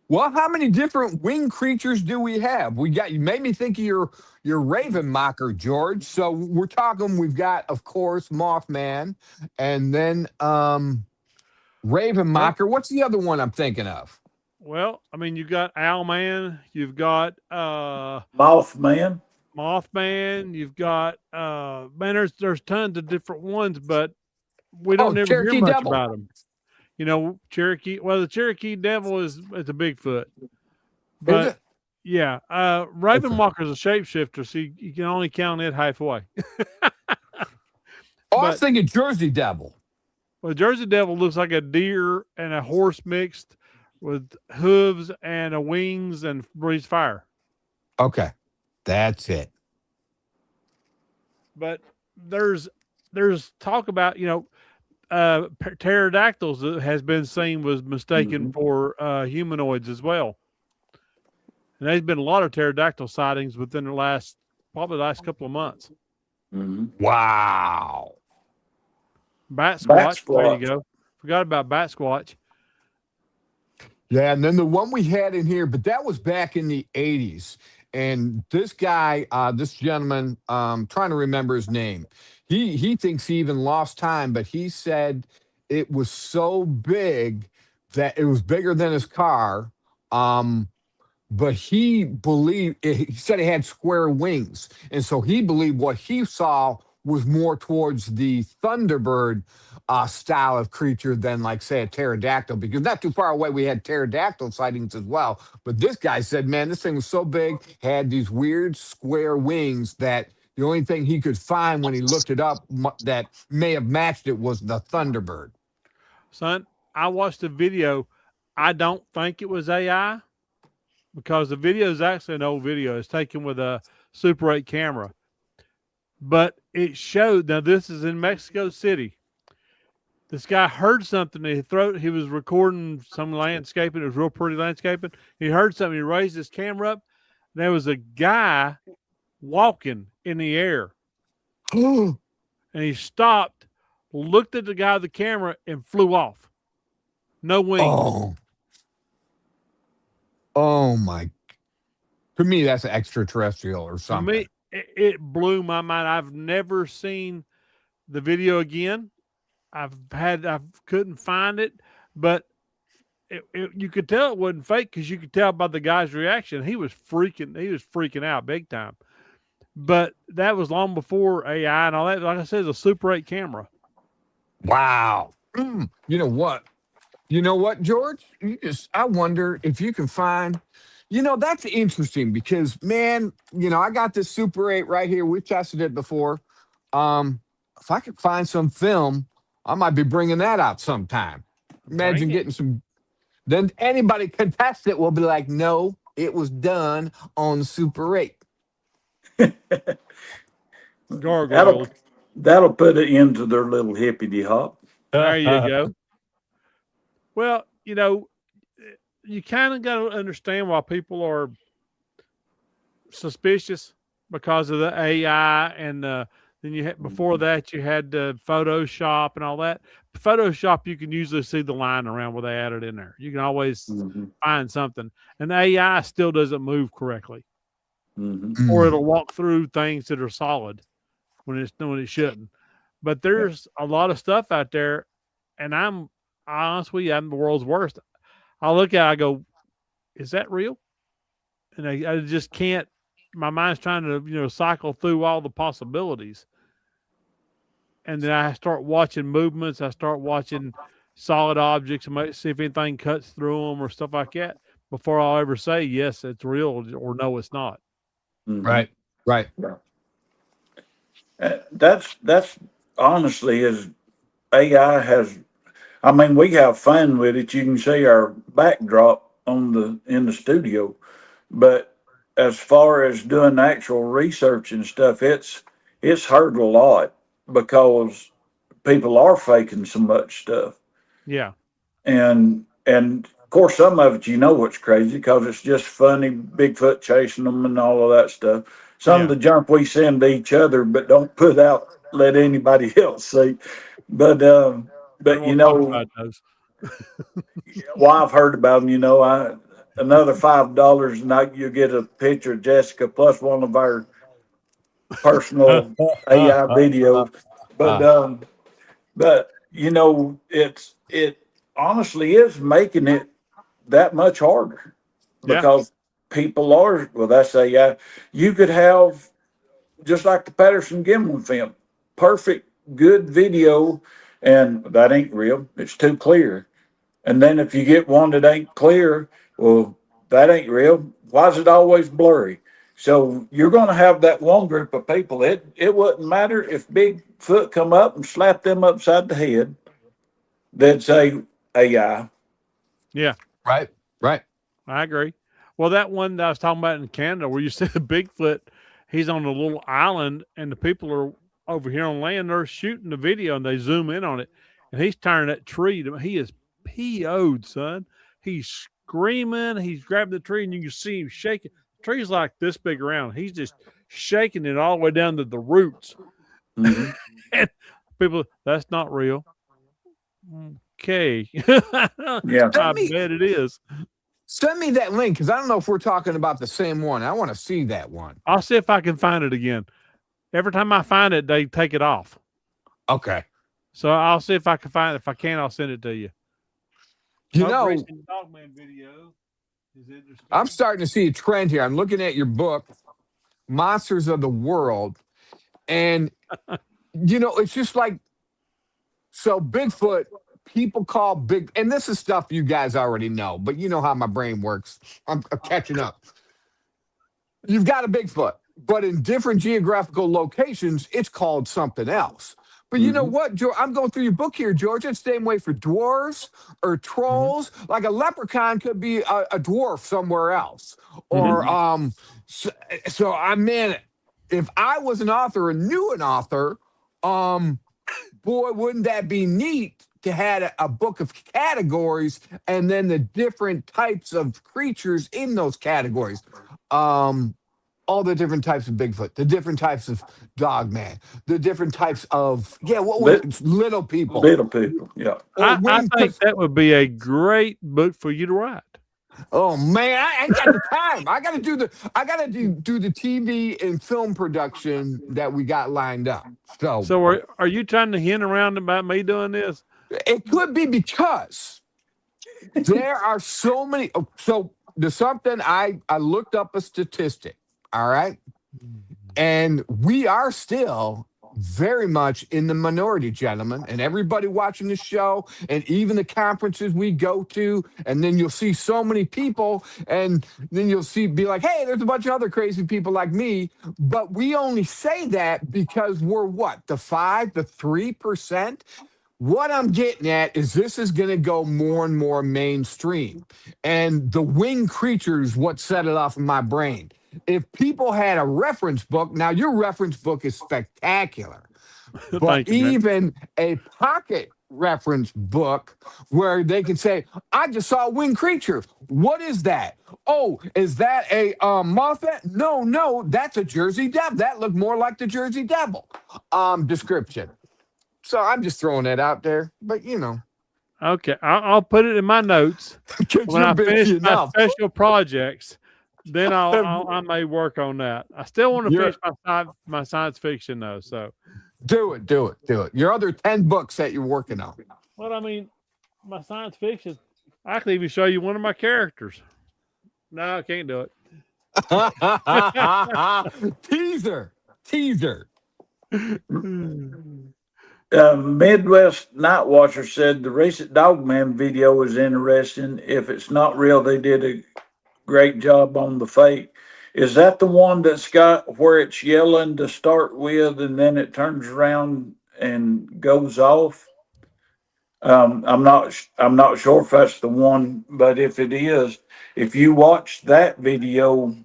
Well, how many different winged creatures do we have? We got, you made me think of your Raven Mocker, George. So we're talking. We've got, of course, Mothman, and then Raven Well, Mocker. What's the other one I'm thinking of? well, I mean, you've got Owlman, you've got Mothman. Mothman, you've got man, there's tons of different ones, but we Oh, don't ever hear Cherokee much Devil. about them. You know, Cherokee. Well, the Cherokee Devil is a Bigfoot, Is but it? yeah, Raven Okay. Walker's a shapeshifter, so you can only count it halfway. Oh, I was But thinking Jersey Devil. well, Jersey Devil looks like a deer and a horse mixed with hooves and a wings and breathes fire. Okay, that's it. But there's talk about pterodactyls that has been seen was mistaken for humanoids as well. And there's been a lot of pterodactyl sightings within probably the last couple of months. Wow. Bat Bat Squatch, there you Squatch. go. Forgot about Bat Squatch. Yeah, and then the one we had in here, but that was back in the 80s. And this guy, this gentleman, trying to remember his name. He thinks he even lost time, but he said it was so big that it was bigger than his car. But he believed he said it had square wings, and so he believed what he saw was more towards the Thunderbird style of creature than, like, say, a pterodactyl. Because not too far away, we had pterodactyl sightings as well. But this guy said, man, this thing was so big, had these weird square wings that the only thing he could find when he looked it up that may have matched it was the Thunderbird. Son, I watched the video. I don't think it was AI because the video is actually an old video. It's taken with a Super 8 camera. But it showed, now this is in Mexico City. This guy heard something. He was recording some landscaping. It was real pretty landscaping. He heard something. He raised his camera up. There was a guy walking in the air. And he stopped, looked at the guy with the camera, and flew off. No wings. Oh my. To me, that's an extraterrestrial or To something. me, it blew my mind. I've never seen the video again. I couldn't find it, but you could tell it wasn't fake because you could tell by the guy's reaction. He was freaking out big time. But that was long before AI and all that. Like I said, it's a Super 8 camera. Wow. You know what? You know what, George? I wonder if you can find, that's interesting because, man, I got this Super 8 right here. We've tested it before. If I could find some film, I might be bringing that out sometime. Imagine getting some. Then anybody contest it will be like, no, it was done on Super 8. Gargoyle. That'll put it into their little hippity hop. There you go. Well, you kind of got to understand why people are suspicious because of the AI and then you had before that you had Photoshop and all that. Photoshop, you can usually see the line around where they added in there. You can always find something, and the AI still doesn't move correctly, or it'll walk through things that are solid when it shouldn't. But there's a lot of stuff out there, and I'm honestly, I'm the world's worst. I look at it, I go, is that real? And I just can't, my mind's trying to, cycle through all the possibilities. And then I start watching movements. I start watching solid objects and see if anything cuts through them or stuff like that before I'll ever say, yes, it's real or no, it's not. Right. That's honestly as AI has. I mean, we have fun with it. You can see our backdrop in the studio, but as far as doing actual research and stuff, it's hurt a lot because people are faking so much stuff. Yeah. And of course, some of it, what's crazy because it's just funny, Bigfoot chasing them and all of that stuff. Some of the junk we send to each other, but don't let anybody else see. But About those. Well, I've heard about them. Another $5, and you get a picture of Jessica plus one of our personal AI videos. But it honestly is making it that much harder Yeah. because people are, well, that's AI. You could have, just like the Patterson Gimlin film, perfect, good video, and that ain't real. It's too clear. And then if you get one that ain't clear, well, that ain't real. Why is it always blurry? So you're going to have that one group of people. It wouldn't matter if Bigfoot come up and slap them upside the head. They'd say AI. Yeah. Right. Right. I agree. Well, that one that I was talking about in Canada, where you see the Bigfoot, he's on a little island, and the people are over here on land. They're shooting the video, and they zoom in on it, and he's turning that tree. He is PO'd, son. He's screaming. He's grabbing the tree, and you can see him shaking. The tree's like this big around. He's just shaking it all the way down to the roots. Mm-hmm. And people, that's not real. Okay. Yeah. I bet it is. Send me that link because I don't know if we're talking about the same one. I want to see that one. I'll see if I can find it again. Every time I find it, they take it off. Okay. So I'll see if I can find it. If I can, I'll send it to you. You know, Dogman video is interesting. I'm starting to see a trend here. I'm looking at your book, Monsters of the World, and it's just like, so Bigfoot, people call big, and this is stuff you guys already know, but you know how my brain works. I'm catching up. You've got a Bigfoot, but in different geographical locations, it's called something else. But you know what, George? I'm going through your book here, George. It's the same way for dwarves or trolls. Like a leprechaun could be a dwarf somewhere else. Or so I mean, if I was an author and knew an author, boy, wouldn't that be neat to have a book of categories and then the different types of creatures in those categories. All the different types of Bigfoot, the different types of Dogman, the different types of little people. Little people, yeah. I think that would be a great book for you to write. Oh man, I ain't got the time. I gotta do the TV and film production that we got lined up. So are you trying to hint around about me doing this? It could be because there are so many. So there's something I looked up a statistic. All right. And we are still very much in the minority, gentlemen, and everybody watching the show and even the conferences we go to. And then you'll see so many people and then you'll be like, hey, there's a bunch of other crazy people like me. But we only say that because we're what? The 3%? What I'm getting at is this is going to go more and more mainstream. And the winged creatures, what set it off in my brain. If people had a reference book, now your reference book is spectacular, but even a pocket reference book where they can say, I just saw a winged creature. What is that? Oh, is that a Mothman? No, that's a Jersey Devil. That looked more like the Jersey Devil description. So I'm just throwing that out there, but Okay, I'll put it in my notes when I finish my special projects. Then I may work on that. I still want to finish my science fiction though. So do it. Your other 10 books that you're working on. Well, I mean, my science fiction. I can even show you one of my characters. No, I can't do it. Teaser. Midwest Night Watcher said the recent Dogman video was interesting. If it's not real, they did a great job on the fake. Is that the one that's got where it's yelling to start with and then it turns around and goes off? I'm not sure if that's the one, but if it is, if you watch that video,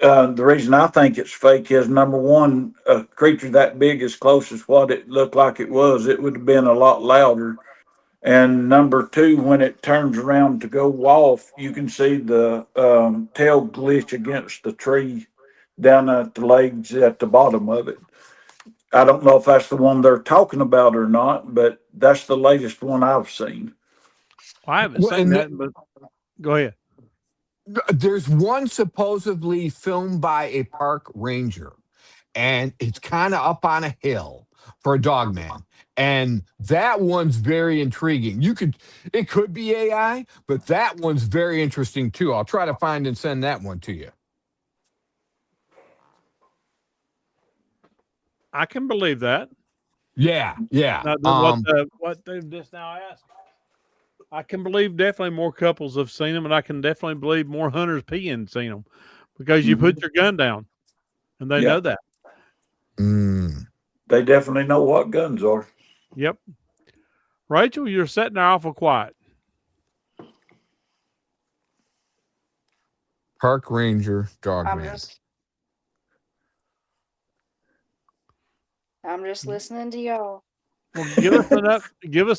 the reason I think it's fake is number one, a creature that big as close as what it looked like it was, it would have been a lot louder. And number two, when it turns around to go off, you can see the tail glitch against the tree down at the legs at the bottom of it. I don't know if that's the one they're talking about or not, but that's the latest one I've seen. I haven't Well, seen and that, but go ahead. there's one supposedly filmed by a park ranger, and it's kind of up on a hill for a dog man. And that one's very intriguing. It could be AI, but that one's very interesting too. I'll try to find and send that one to you. I can believe that. Yeah, yeah. Now, what they've just now asked, I can believe definitely more couples have seen them, and I can definitely believe more hunters peeing seen them because you put your gun down, and they know that. Mm. They definitely know what guns are. Yep. Rachel, you're sitting there awful quiet. Park ranger, dog I'm man. just listening to y'all. Well, give us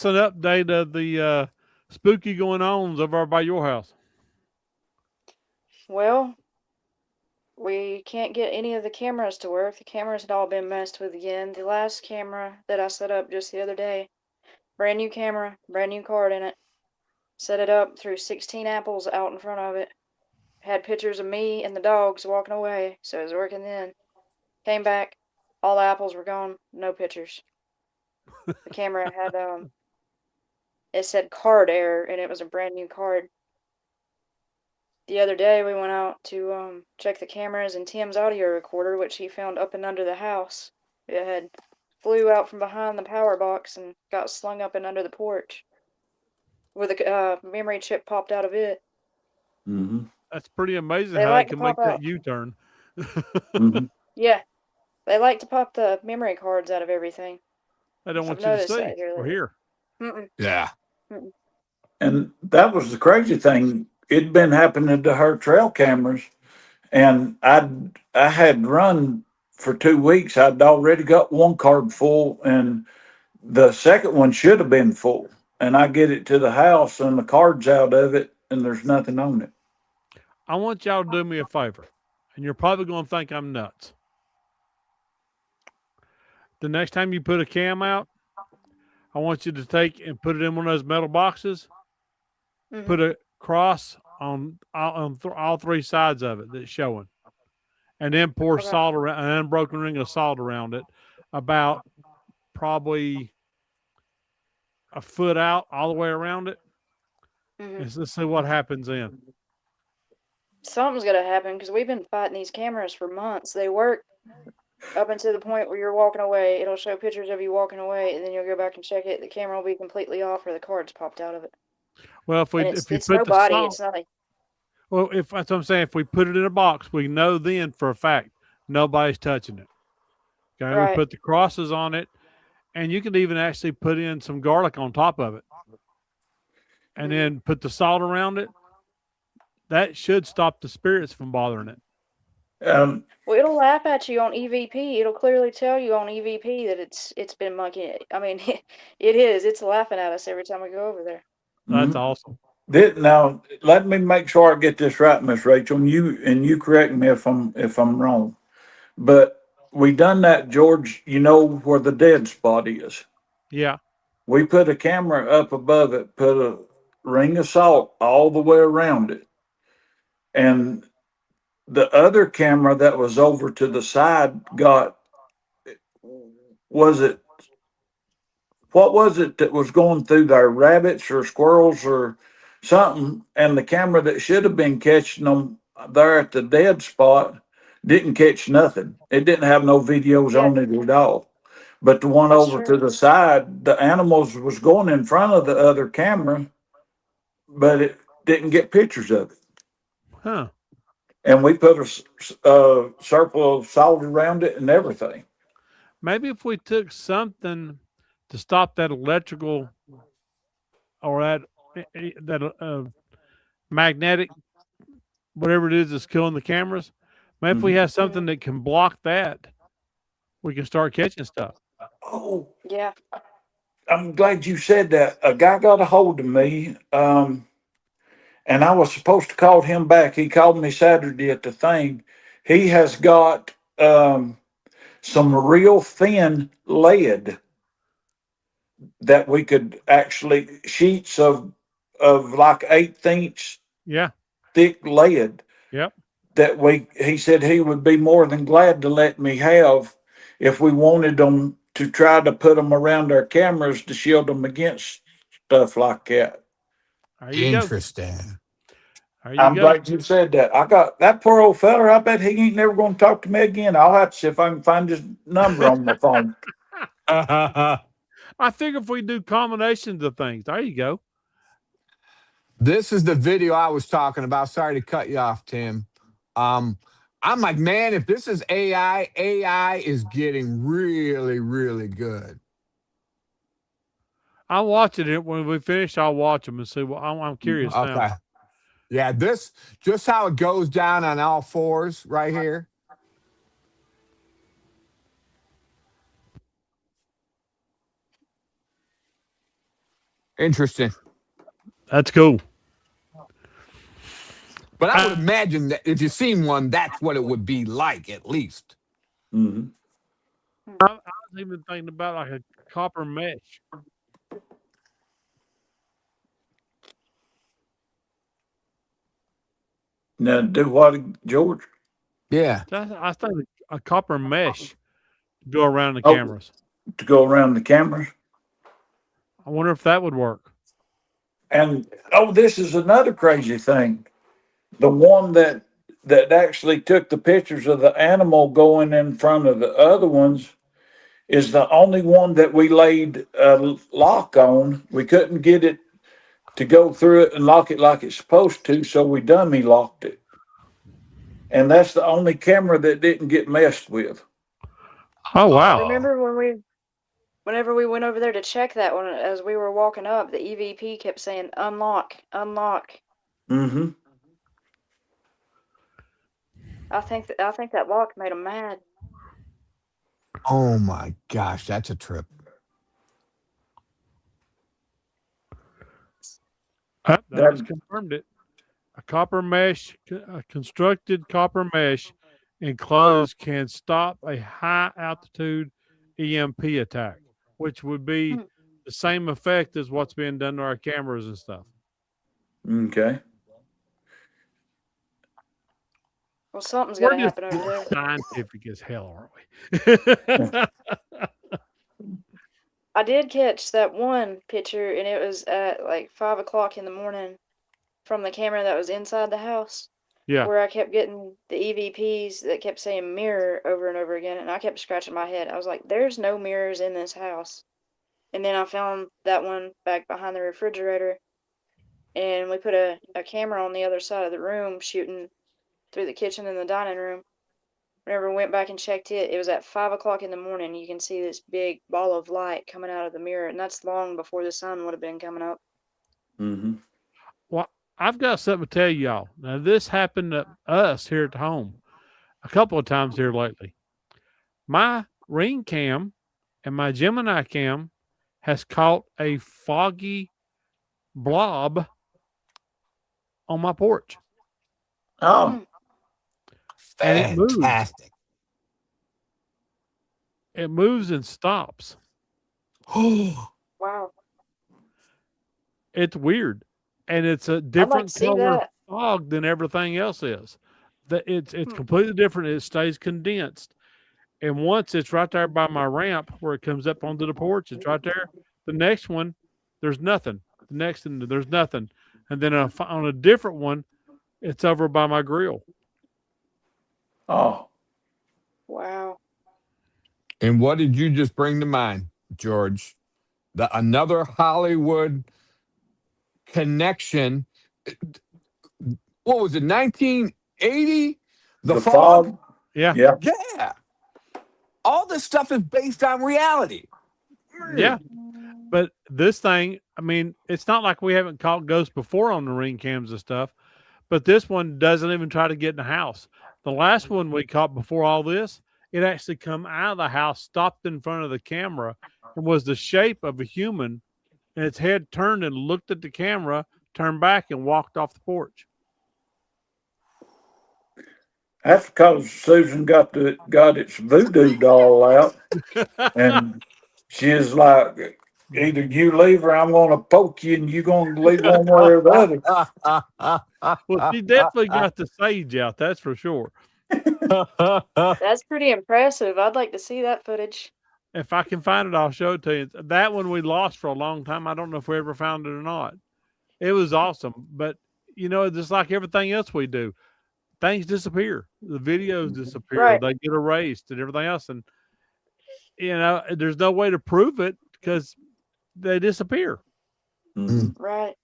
an update of the spooky going ons over by your house. Well, we can't get any of the cameras to work. The cameras had all been messed with again. The last camera that I set up just the other day, brand new camera, brand new card in it. Set it up, threw 16 apples out in front of it. Had pictures of me and the dogs walking away, so it was working then. Came back, all the apples were gone, no pictures. The camera had it said card error, and it was a brand new card. The other day we went out to check the cameras and Tim's audio recorder, which he found up and under the house. It had flew out from behind the power box and got slung up and under the porch, with a memory chip popped out of it. Mm-hmm. That's pretty amazing They how like they to can make pop that out. U-turn. Mm-hmm. Yeah, they like to pop the memory cards out of everything. They don't I've want you to noticed see that here or lately. hear. Mm-mm. Yeah. And that was the crazy thing. It'd been happening to her trail cameras, and I had run for 2 weeks. I'd already got one card full, and the second one should have been full. And I get it to the house, and the card's out of it, and there's nothing on it. I want y'all to do me a favor, and you're probably going to think I'm nuts. The next time you put a cam out, I want you to take and put it in one of those metal boxes, Mhm. put a cross on all three sides of it that's showing, and then pour Okay. salt around, an unbroken ring of salt around it, about probably a foot out all the way around it. Mhm. And let's see what happens then. Something's gonna happen because we've been fighting these cameras for months. They work up until the point where you're walking away. It'll show pictures of you walking away, and then you'll go back and check it. The camera will be completely off, or the card's popped out of it. Well, And if you it's put no the body. salt, It's nothing. well, if that's what I'm saying, if we put it in a box, we know then for a fact nobody's touching it. Okay, we Right. put the crosses on it, and you can even actually put in some garlic on top of it, and then put the salt around it. That should stop the spirits from bothering it. Um, Well, it'll laugh at you on EVP. It'll clearly tell you on EVP that it's been monkeying. I mean, it is. It's laughing at us every time we go over there. That's mhm. awesome. Now, let me make sure I get this right, Miss Rachel, and you correct me if I'm wrong. But we done that, George. You know where the dead spot is. Yeah. We put a camera up above it, put a ring of salt all the way around it, and the other camera that was over to the side got, was it, what was it that was going through there? Rabbits or squirrels or something? And the camera that should have been catching them there at the dead spot didn't catch nothing. It didn't have no videos Yeah. on it at all. But the one That's over true. to the side, the animals was going in front of the other camera, but it didn't get pictures of it. Huh. And we put a circle of salt around it and everything. Maybe if we took something to stop that electrical or that magnetic, whatever it is that's killing the cameras, maybe if we have something that can block that, we can start catching stuff. Oh, Yeah. I'm glad you said that. A guy got a hold of me, and I was supposed to call him back. He called me Saturday at the thing. He has got some real thin lead that we could actually, sheets of of like 1/8 Yeah. thick lead Yep. that he said he would be more than glad to let me have if we wanted them to try to put them around our cameras to shield them against stuff like that. There you go. Interesting. There you I'm go. glad you said that. I got that poor old feller. I bet he ain't never going to talk to me again. I'll have to see if I can find his number on my phone. I think if we do combinations of things, there you go. This is the video I was talking about. Sorry to cut you off, Tim. I'm like, man, if this is AI is getting really, really good. I'm watching it. When we finish, I'll watch them and see what I'm curious Okay. now. Yeah, this just how it goes down on all fours right here. Interesting. That's cool. But I would imagine that if you've seen one, that's what it would be like, at least. Mm-hmm. I was even thinking about like a copper mesh. Now, do what, George? Yeah. I think a copper mesh to go around the Oh. cameras. To go around the cameras. I wonder if that would work. And this is another crazy thing. The one that actually took the pictures of the animal going in front of the other ones is the only one that we laid a lock on. We couldn't get it to go through it and lock it like it's supposed to, so we dummy locked it. And that's the only camera that didn't get messed with. Oh wow! Remember whenever we went over there to check that one, as we were walking up, the EVP kept saying, unlock, unlock. Mm-hmm. I think that lock made him mad. Oh my gosh, that's a trip. That just confirmed it. A copper mesh, a constructed copper mesh enclosed can stop a high altitude EMP attack, which would be the same effect as what's being done to our cameras and stuff. Okay. Well, something's We're got to just happen over there. scientific as hell, aren't we? I did catch that one picture, and it was at like 5 o'clock in the morning from the camera that was inside the house. Yeah. Where I kept getting the EVPs that kept saying mirror over and over again, and I kept scratching my head. I was like, there's no mirrors in this house. And then I found that one back behind the refrigerator, and we put a camera on the other side of the room shooting through the kitchen and the dining room. Whenever we went back and checked it, it was at 5 o'clock in the morning. You can see this big ball of light coming out of the mirror, and that's long before the sun would have been coming up. Mm-hmm. Well, I've got something to tell y'all. Now, this happened to us here at home a couple of times here lately. My Ring Cam and my Gemini Cam has caught a foggy blob on my porch. Oh. And it moves. Fantastic. It moves and stops. Wow. It's weird. And it's a different see color that. fog than everything else is. It's completely different. It stays condensed. And once it's right there by my ramp where it comes up onto the porch, it's right there. The next one, there's nothing. The next one, there's nothing. And then on a different one, it's over by my grill. Oh. Wow. And what did you just bring to mind, George? Another Hollywood connection. What was it, 1980? The fog? Yeah. Yeah. Yeah. All this stuff is based on reality. Yeah. But this thing, I mean, it's not like we haven't caught ghosts before on the Ring Cams and stuff, but this one doesn't even try to get in the house. The last one we caught before all this, it actually come out of the house, stopped in front of the camera, and was the shape of a human, and its head turned and looked at the camera, turned back, and walked off the porch. That's because Susan got its voodoo doll out, and she's like, either you leave or I'm going to poke you and you're going to leave one way or the other. Well, she definitely got the sage out. That's for sure. That's pretty impressive. I'd like to see that footage. If I can find it, I'll show it to you. That one we lost for a long time. I don't know if we ever found it or not. It was awesome, but just like everything else we do, things disappear. The videos disappear. Right. They get erased and everything else, and there's no way to prove it because they disappear. Mhm. Right.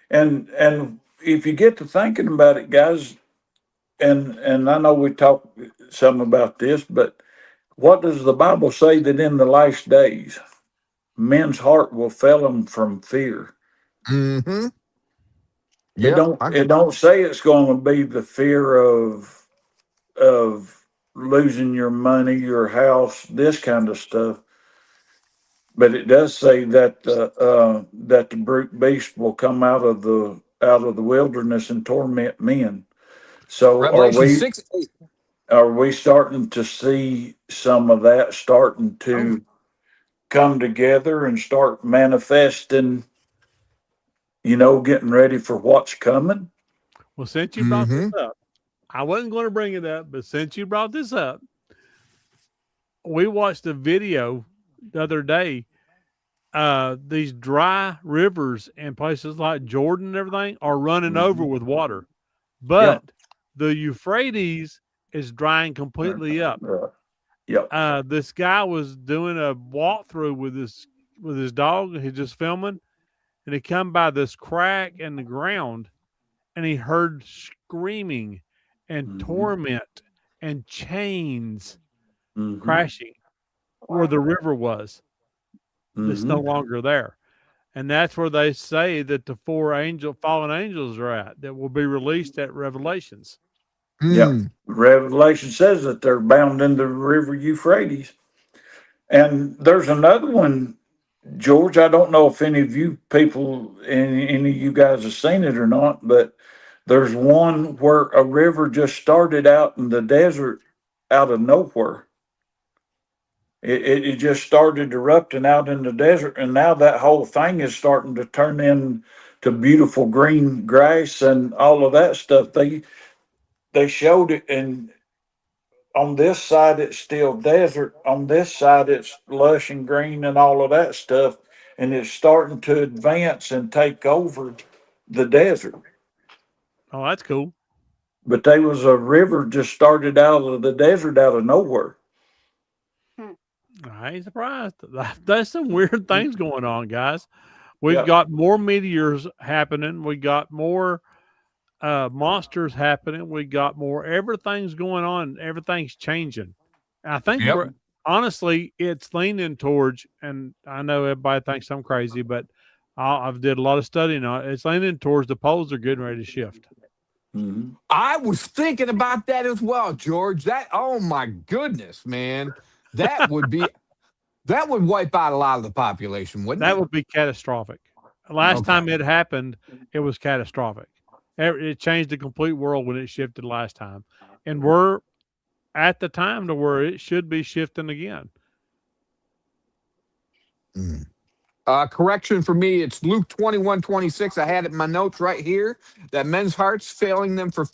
And if you get to thinking about it, guys, and I know we talked some about this, but what does the Bible say that in the last days, men's heart will fail them from fear? Mm-hmm. It Yep. don't say it's going to be the fear of losing your money, your house, this kind of stuff. But it does say that that the brute beast will come out of the wilderness and torment men. So Revelation 6:8. are we starting to see some of that starting to come together and start manifesting? Getting ready for what's coming. Well, since you brought Mm-hmm. this up, I wasn't going to bring it up, but since you brought this up, we watched a video the other day. These dry rivers in places like Jordan and everything are running over with water, but the Euphrates is drying completely up. Yep. This guy was doing a walkthrough with his dog. He's just filming, and he come by this crack in the ground, and he heard screaming and torment and chains crashing where the river was. That's no longer there. And that's where they say that the 4 fallen angels are at, that will be released at Revelations. Yeah. Revelation says that they're bound in the river Euphrates. And there's another one, George. I don't know if any of you people, any of you guys have seen it or not, but there's one where a river just started out in the desert out of nowhere. It just started erupting out in the desert, and now that whole thing is starting to turn into beautiful green grass and all of that stuff. They showed it, and on this side it's still desert. On this side it's lush and green and all of that stuff, and it's starting to advance and take over the desert. Oh, that's cool. But there was a river just started out of the desert out of nowhere. I ain't surprised. There's some weird things going on, guys. We've Yeah. got more meteors happening. We got more monsters happening. We got more. Everything's going on. Everything's changing. I think Yep. honestly, it's leaning towards, and I know everybody thinks I'm crazy, but I've did a lot of studying on it. It's leaning towards the poles are getting ready to shift. Mhm. I was thinking about that as well, George. Oh my goodness, man. That would wipe out a lot of the population, wouldn't That it? would be catastrophic. Last Okay. time it happened, it was catastrophic. It changed the complete world when it shifted last time. And we're at the time to where it should be shifting again. Correction for me, it's Luke 21:26. I had it in my notes right here. That men's hearts failing them for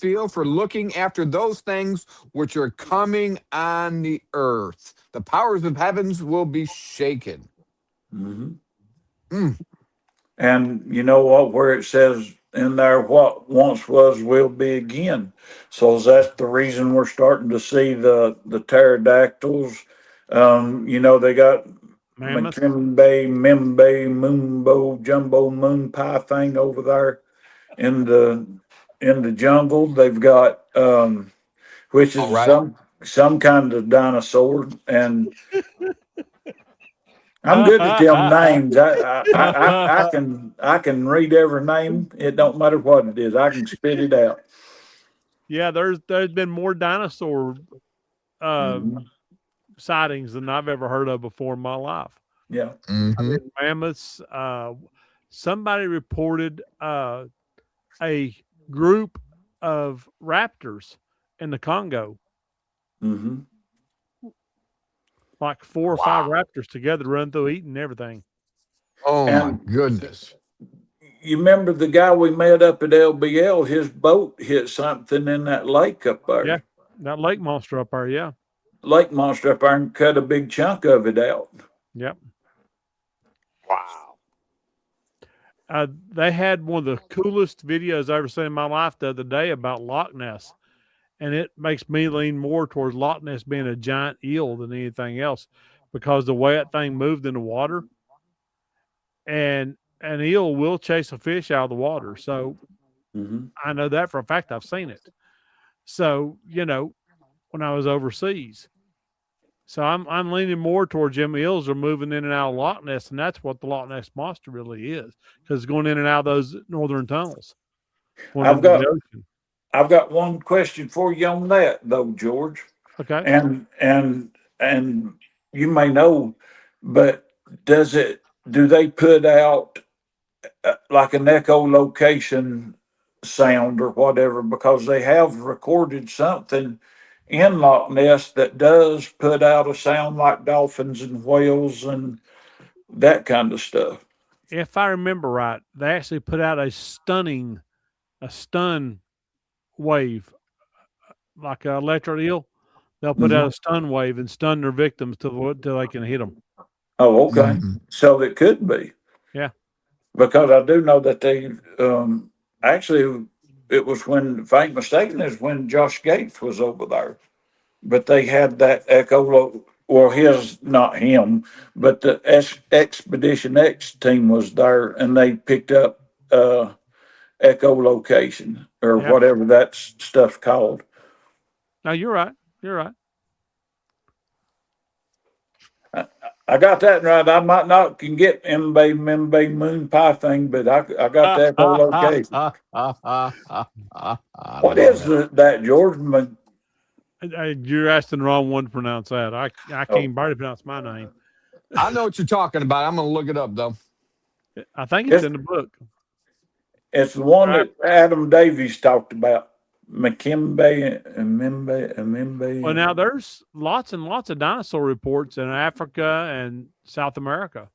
looking after those things which are coming on the earth. The powers of heavens will be shaken. And you know what? Where it says in there, what once was will be again. So that's the reason we're starting to see the pterodactyls. They got Mammoth. McKinbay, Membe, Moonbo, Jumbo Moon Pie thing over there in the jungle. They've got which is All right. some kind of dinosaur, and I'm good at them names. I can read every name. It don't matter what it is. I can spit it out. Yeah, there's been more dinosaur sightings than I've ever heard of before in my life. Yeah. Mammoths. Somebody reported a group of raptors in the Congo. Like 4 or 5 raptors together run through eating everything. Oh my And goodness. you remember the guy we met up at LBL? His boat hit something in that lake up Yeah, there. that lake monster up there. Yeah, Lake monster up there and cut a big chunk of it out. yep. Wow. They had one of the coolest videos I ever seen in my life the other day about Loch Ness, and it makes me lean more towards Loch Ness being a giant eel than anything else, because the way that thing moved in the water, and an eel will chase a fish out of the water. So Mm-hmm. I know that for a fact. I've seen it. So when I was overseas. So I'm leaning more towards them eels are moving in and out of Loch Ness, and that's what the Loch Ness monster really is, because it's going in and out of those northern tunnels, going I've into the got ocean. I've got one question for you on that though, George. Okay. And you may know, but do they put out like an echolocation sound or whatever? Because they have recorded something in Loch Ness that does put out a sound like dolphins and whales and that kind of stuff. If I remember right, they actually put out a stun wave, like an electric eel. They'll put out a stun wave and stun their victims till they can hit them. Oh, okay. Mhm. So it could be. Yeah. Because I do know that they actually it was when, if I ain't mistaken, is when Josh Gates was over there. But they had that or his, not him, but the Expedition X team was there, and they picked up echolocation or Yeah. whatever that stuff's called. No, you're right. You're right. I got that right. I might not can get Mbe Moon Pie thing, but I got that echolocation. I What love is it. that, George? You're asking the wrong one to pronounce that. I Oh, can't barely pronounce my name. I know what you're talking about. I'm going to look it up, though. I think it's it's in the book. it's the one Right. that Adam Davies talked about. Mimbe. Well, now there's lots and lots of dinosaur reports in Africa and South America.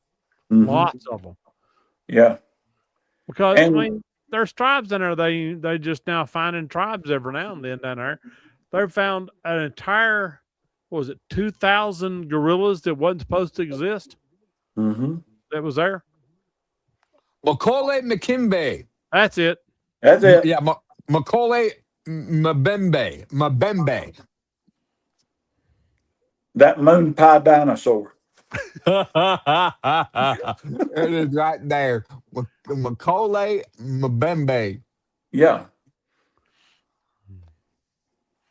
Mhm. Lots of them. Yeah, Because and there's tribes in there. They just now finding tribes every now and then down there. They found an entire, what was it, 2,000 gorillas that wasn't supposed to exist mhm. that was there. Macaulay McKimbe. That's it. That's it. Yeah, Macaulay Mbembe. That moon pie dinosaur. It is right there. Macaulay Mbembe. Yeah.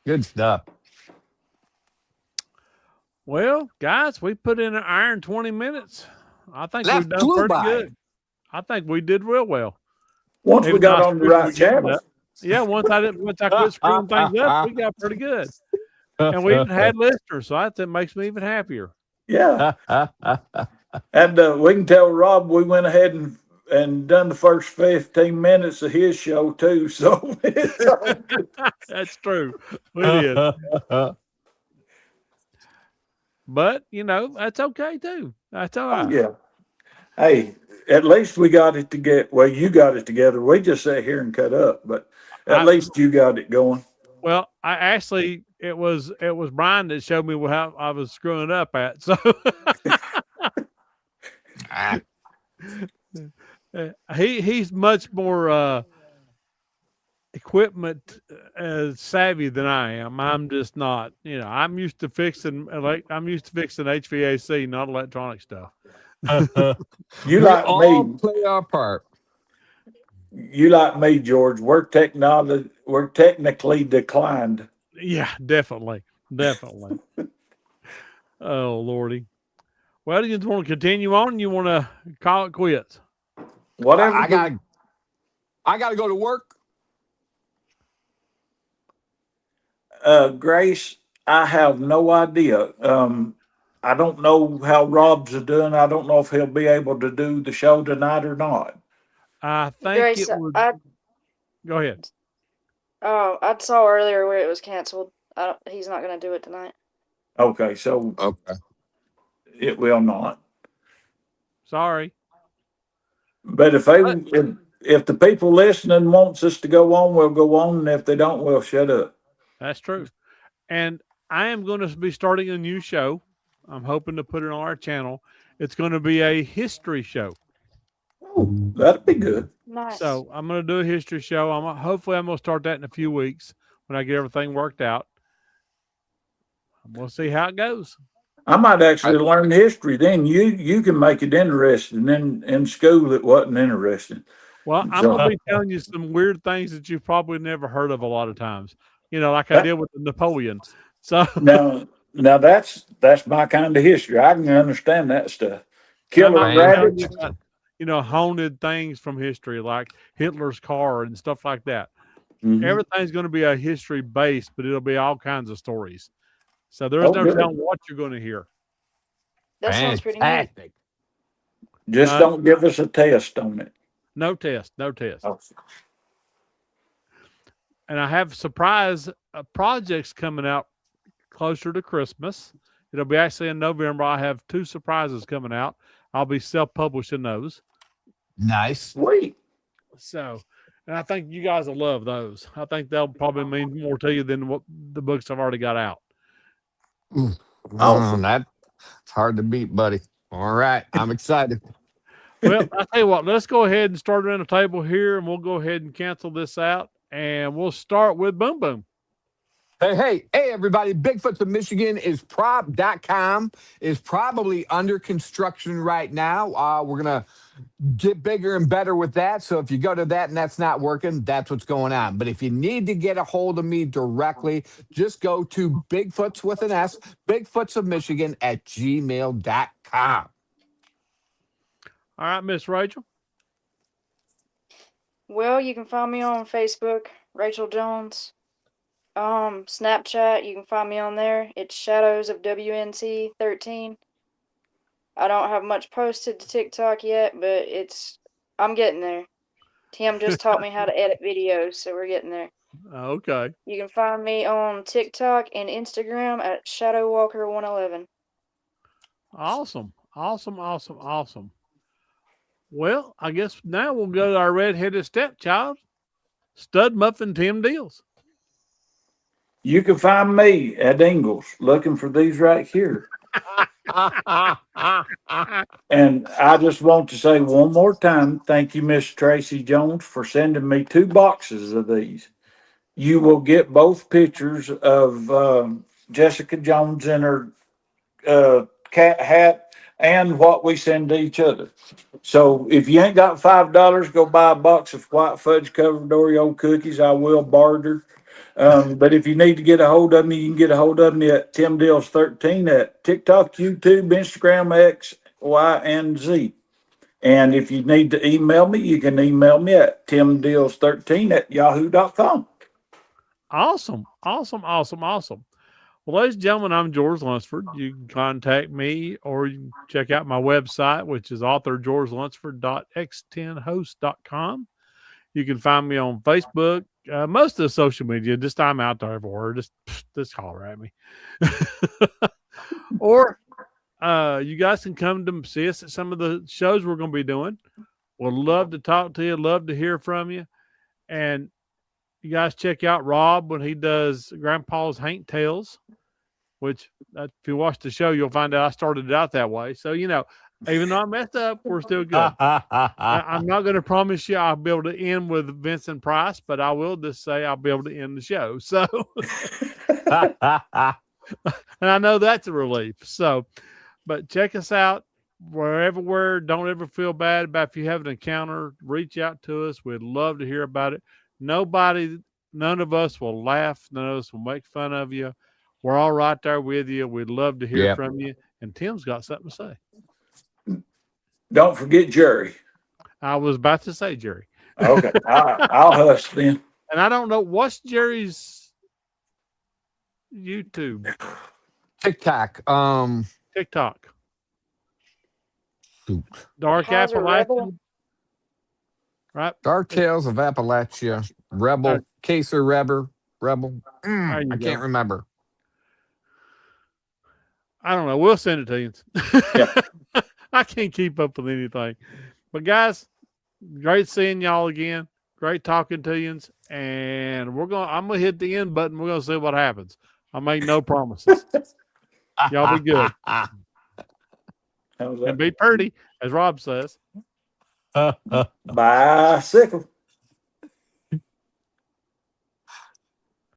Good stuff. Well, guys, we put in an iron 20 minutes. I think That we've done flew pretty by. good. I think we did real well. Once we Even though got I on the screwed the right beginning channel. up. Yeah, once I quit screwing things up, we got pretty good. And we even had listeners, so that makes me even happier. Yeah. And we can tell Rob we went ahead and done the first 15 minutes of his show too. So it's all good. That's true. We did. But, that's okay too. That's all right. Yeah. Hey, at least we got it together. Well, you got it together. We just sat here and cut up, but at least you got it going. Well, I actually it was Brian that showed me how I was screwing up at. So he's much more equipment savvy than I am. I'm just not. I'm used to fixing HVAC, not electronic stuff. You We like all me. play our part. You like me, George. We're technically declined. Yeah, definitely. Oh, Lordy. Well, do you want to continue on? You want to call it quits? Whatever. I gotta go to work. Grace, I have no idea. I don't know how Rob's doing. I don't know if he'll be able to do the show tonight or not. I think Grace, it would. Go ahead. I saw earlier where it was canceled. He's not going to do it tonight. Okay, so Okay. it will not. Sorry. But if the people listening wants us to go on, we'll go on, and if they don't, we'll shut up. That's true. And I am going to be starting a new show. I'm hoping to put it on our channel. It's going to be a history show. Oh, that'd be good. Nice. So I'm going to do a history show. Hopefully I'm going to start that in a few weeks when I get everything worked out. We'll see how it goes. I might actually learn history. Then you can make it interesting. In school, it wasn't interesting. Well, I'm So- going to be telling you some weird things that you've probably never heard of a lot of times. You know, like I did with Napoleon. So Now that's my kind of history. I can understand that stuff. Killer I'm Right. telling you rabbits. about, you know, haunted things from history, like Hitler's car and stuff like that. Mhm. Everything's going to be a history base, but it'll be all kinds of stories. So there's no good. telling what you're going to hear. That sounds pretty neat. Fantastic. Just don't give us a test on it. No test, no test. Oh. And I have surprise projects coming out closer to Christmas. It'll be actually in November. I have 2 surprises coming out. I'll be self-publishing those. Nice. Sweet. So, and I think you guys will love those. I think they'll probably mean more to you than what the books I've already got out. Awesome. That's hard to beat, buddy. All right. I'm excited. Well, I tell you what, let's go ahead and start around the table here, and we'll go ahead and cancel this out, and we'll start with Boom Boom. Hey, everybody. Bigfoots of Michigan is prop.com is probably under construction right now. We're going to get bigger and better with that. So if you go to that and that's not working, that's what's going on. But if you need to get a hold of me directly, just go to Bigfoots with an S, Bigfoots of Michigan at gmail.com. All right, Miss Rachel. Well, you can find me on Facebook, Rachel Jones. Snapchat, you can find me on there. It's Shadows of WNC 13. I don't have much posted to TikTok yet, but I'm getting there. Tim just taught me how to edit videos, so we're getting there. Okay. You can find me on TikTok and Instagram at ShadowWalker111. Awesome. Well, I guess now we'll go to our red-headed stepchild, Stud Muffin Tim Deals. You can find me at Ingles looking for these right here. And I just want to say one more time, thank you, Miss Tracy Jones, for sending me 2 boxes of these. You will get both pictures of Jessica Jones in her cat hat and what we send to each other. So if you ain't got $5, go buy a box of white fudge covered Oreo cookies. I will barter. But if you need to get a hold of me, you can get a hold of me at Tim Deals 13 at TikTok, YouTube, Instagram, X, Y, and Z. And if you need to email me, you can email me at timdeals13 at yahoo.com. Awesome. Well, ladies and gentlemen, I'm George Lunsford. You can contact me or you can check out my website, which is authorgeorgelunsford.x10host.com. You can find me on Facebook, most of the social media. Just I'm out there everywhere. Just holler at me. Or you guys can come to see us at some of the shows we're going to be doing. We'd love to talk to you. Love to hear from you. And you guys check out Rob when he does Grandpa's Haint Tales, which if you watch the show, you'll find out I started it out that way. So, you know, even though I messed up, we're still good. I'm not going to promise you I'll be able to end with Vincent Price, but I will just say I'll be able to end the show. So, and I know that's a relief. So, but check us out wherever we're. Don't ever feel bad about if you have an encounter. Reach out to us. We'd love to hear about it. None of us will laugh. None of us will make fun of you. We're all right there with you. We'd love to hear from you. And Tim's got something to say. Don't forget Jerry. I was about to say Jerry. Okay, I'll hush then. And I don't know what's Jerry's YouTube, TikTok. TikTok. Shoot. Dark Kaiser Rebel? Appalachian. Right. Dark Tales of Appalachia. Rebel. Caser Rebel. There you I go. can't remember. I don't know. We'll send it to you. Yeah. I can't keep up with anything. But guys, Great seeing y'all again. Great talking to you. And I'm gonna hit the end button. We're gonna see what happens. I make no promises. Y'all be good. How's And that? be pretty, as Rob says. Bicycle.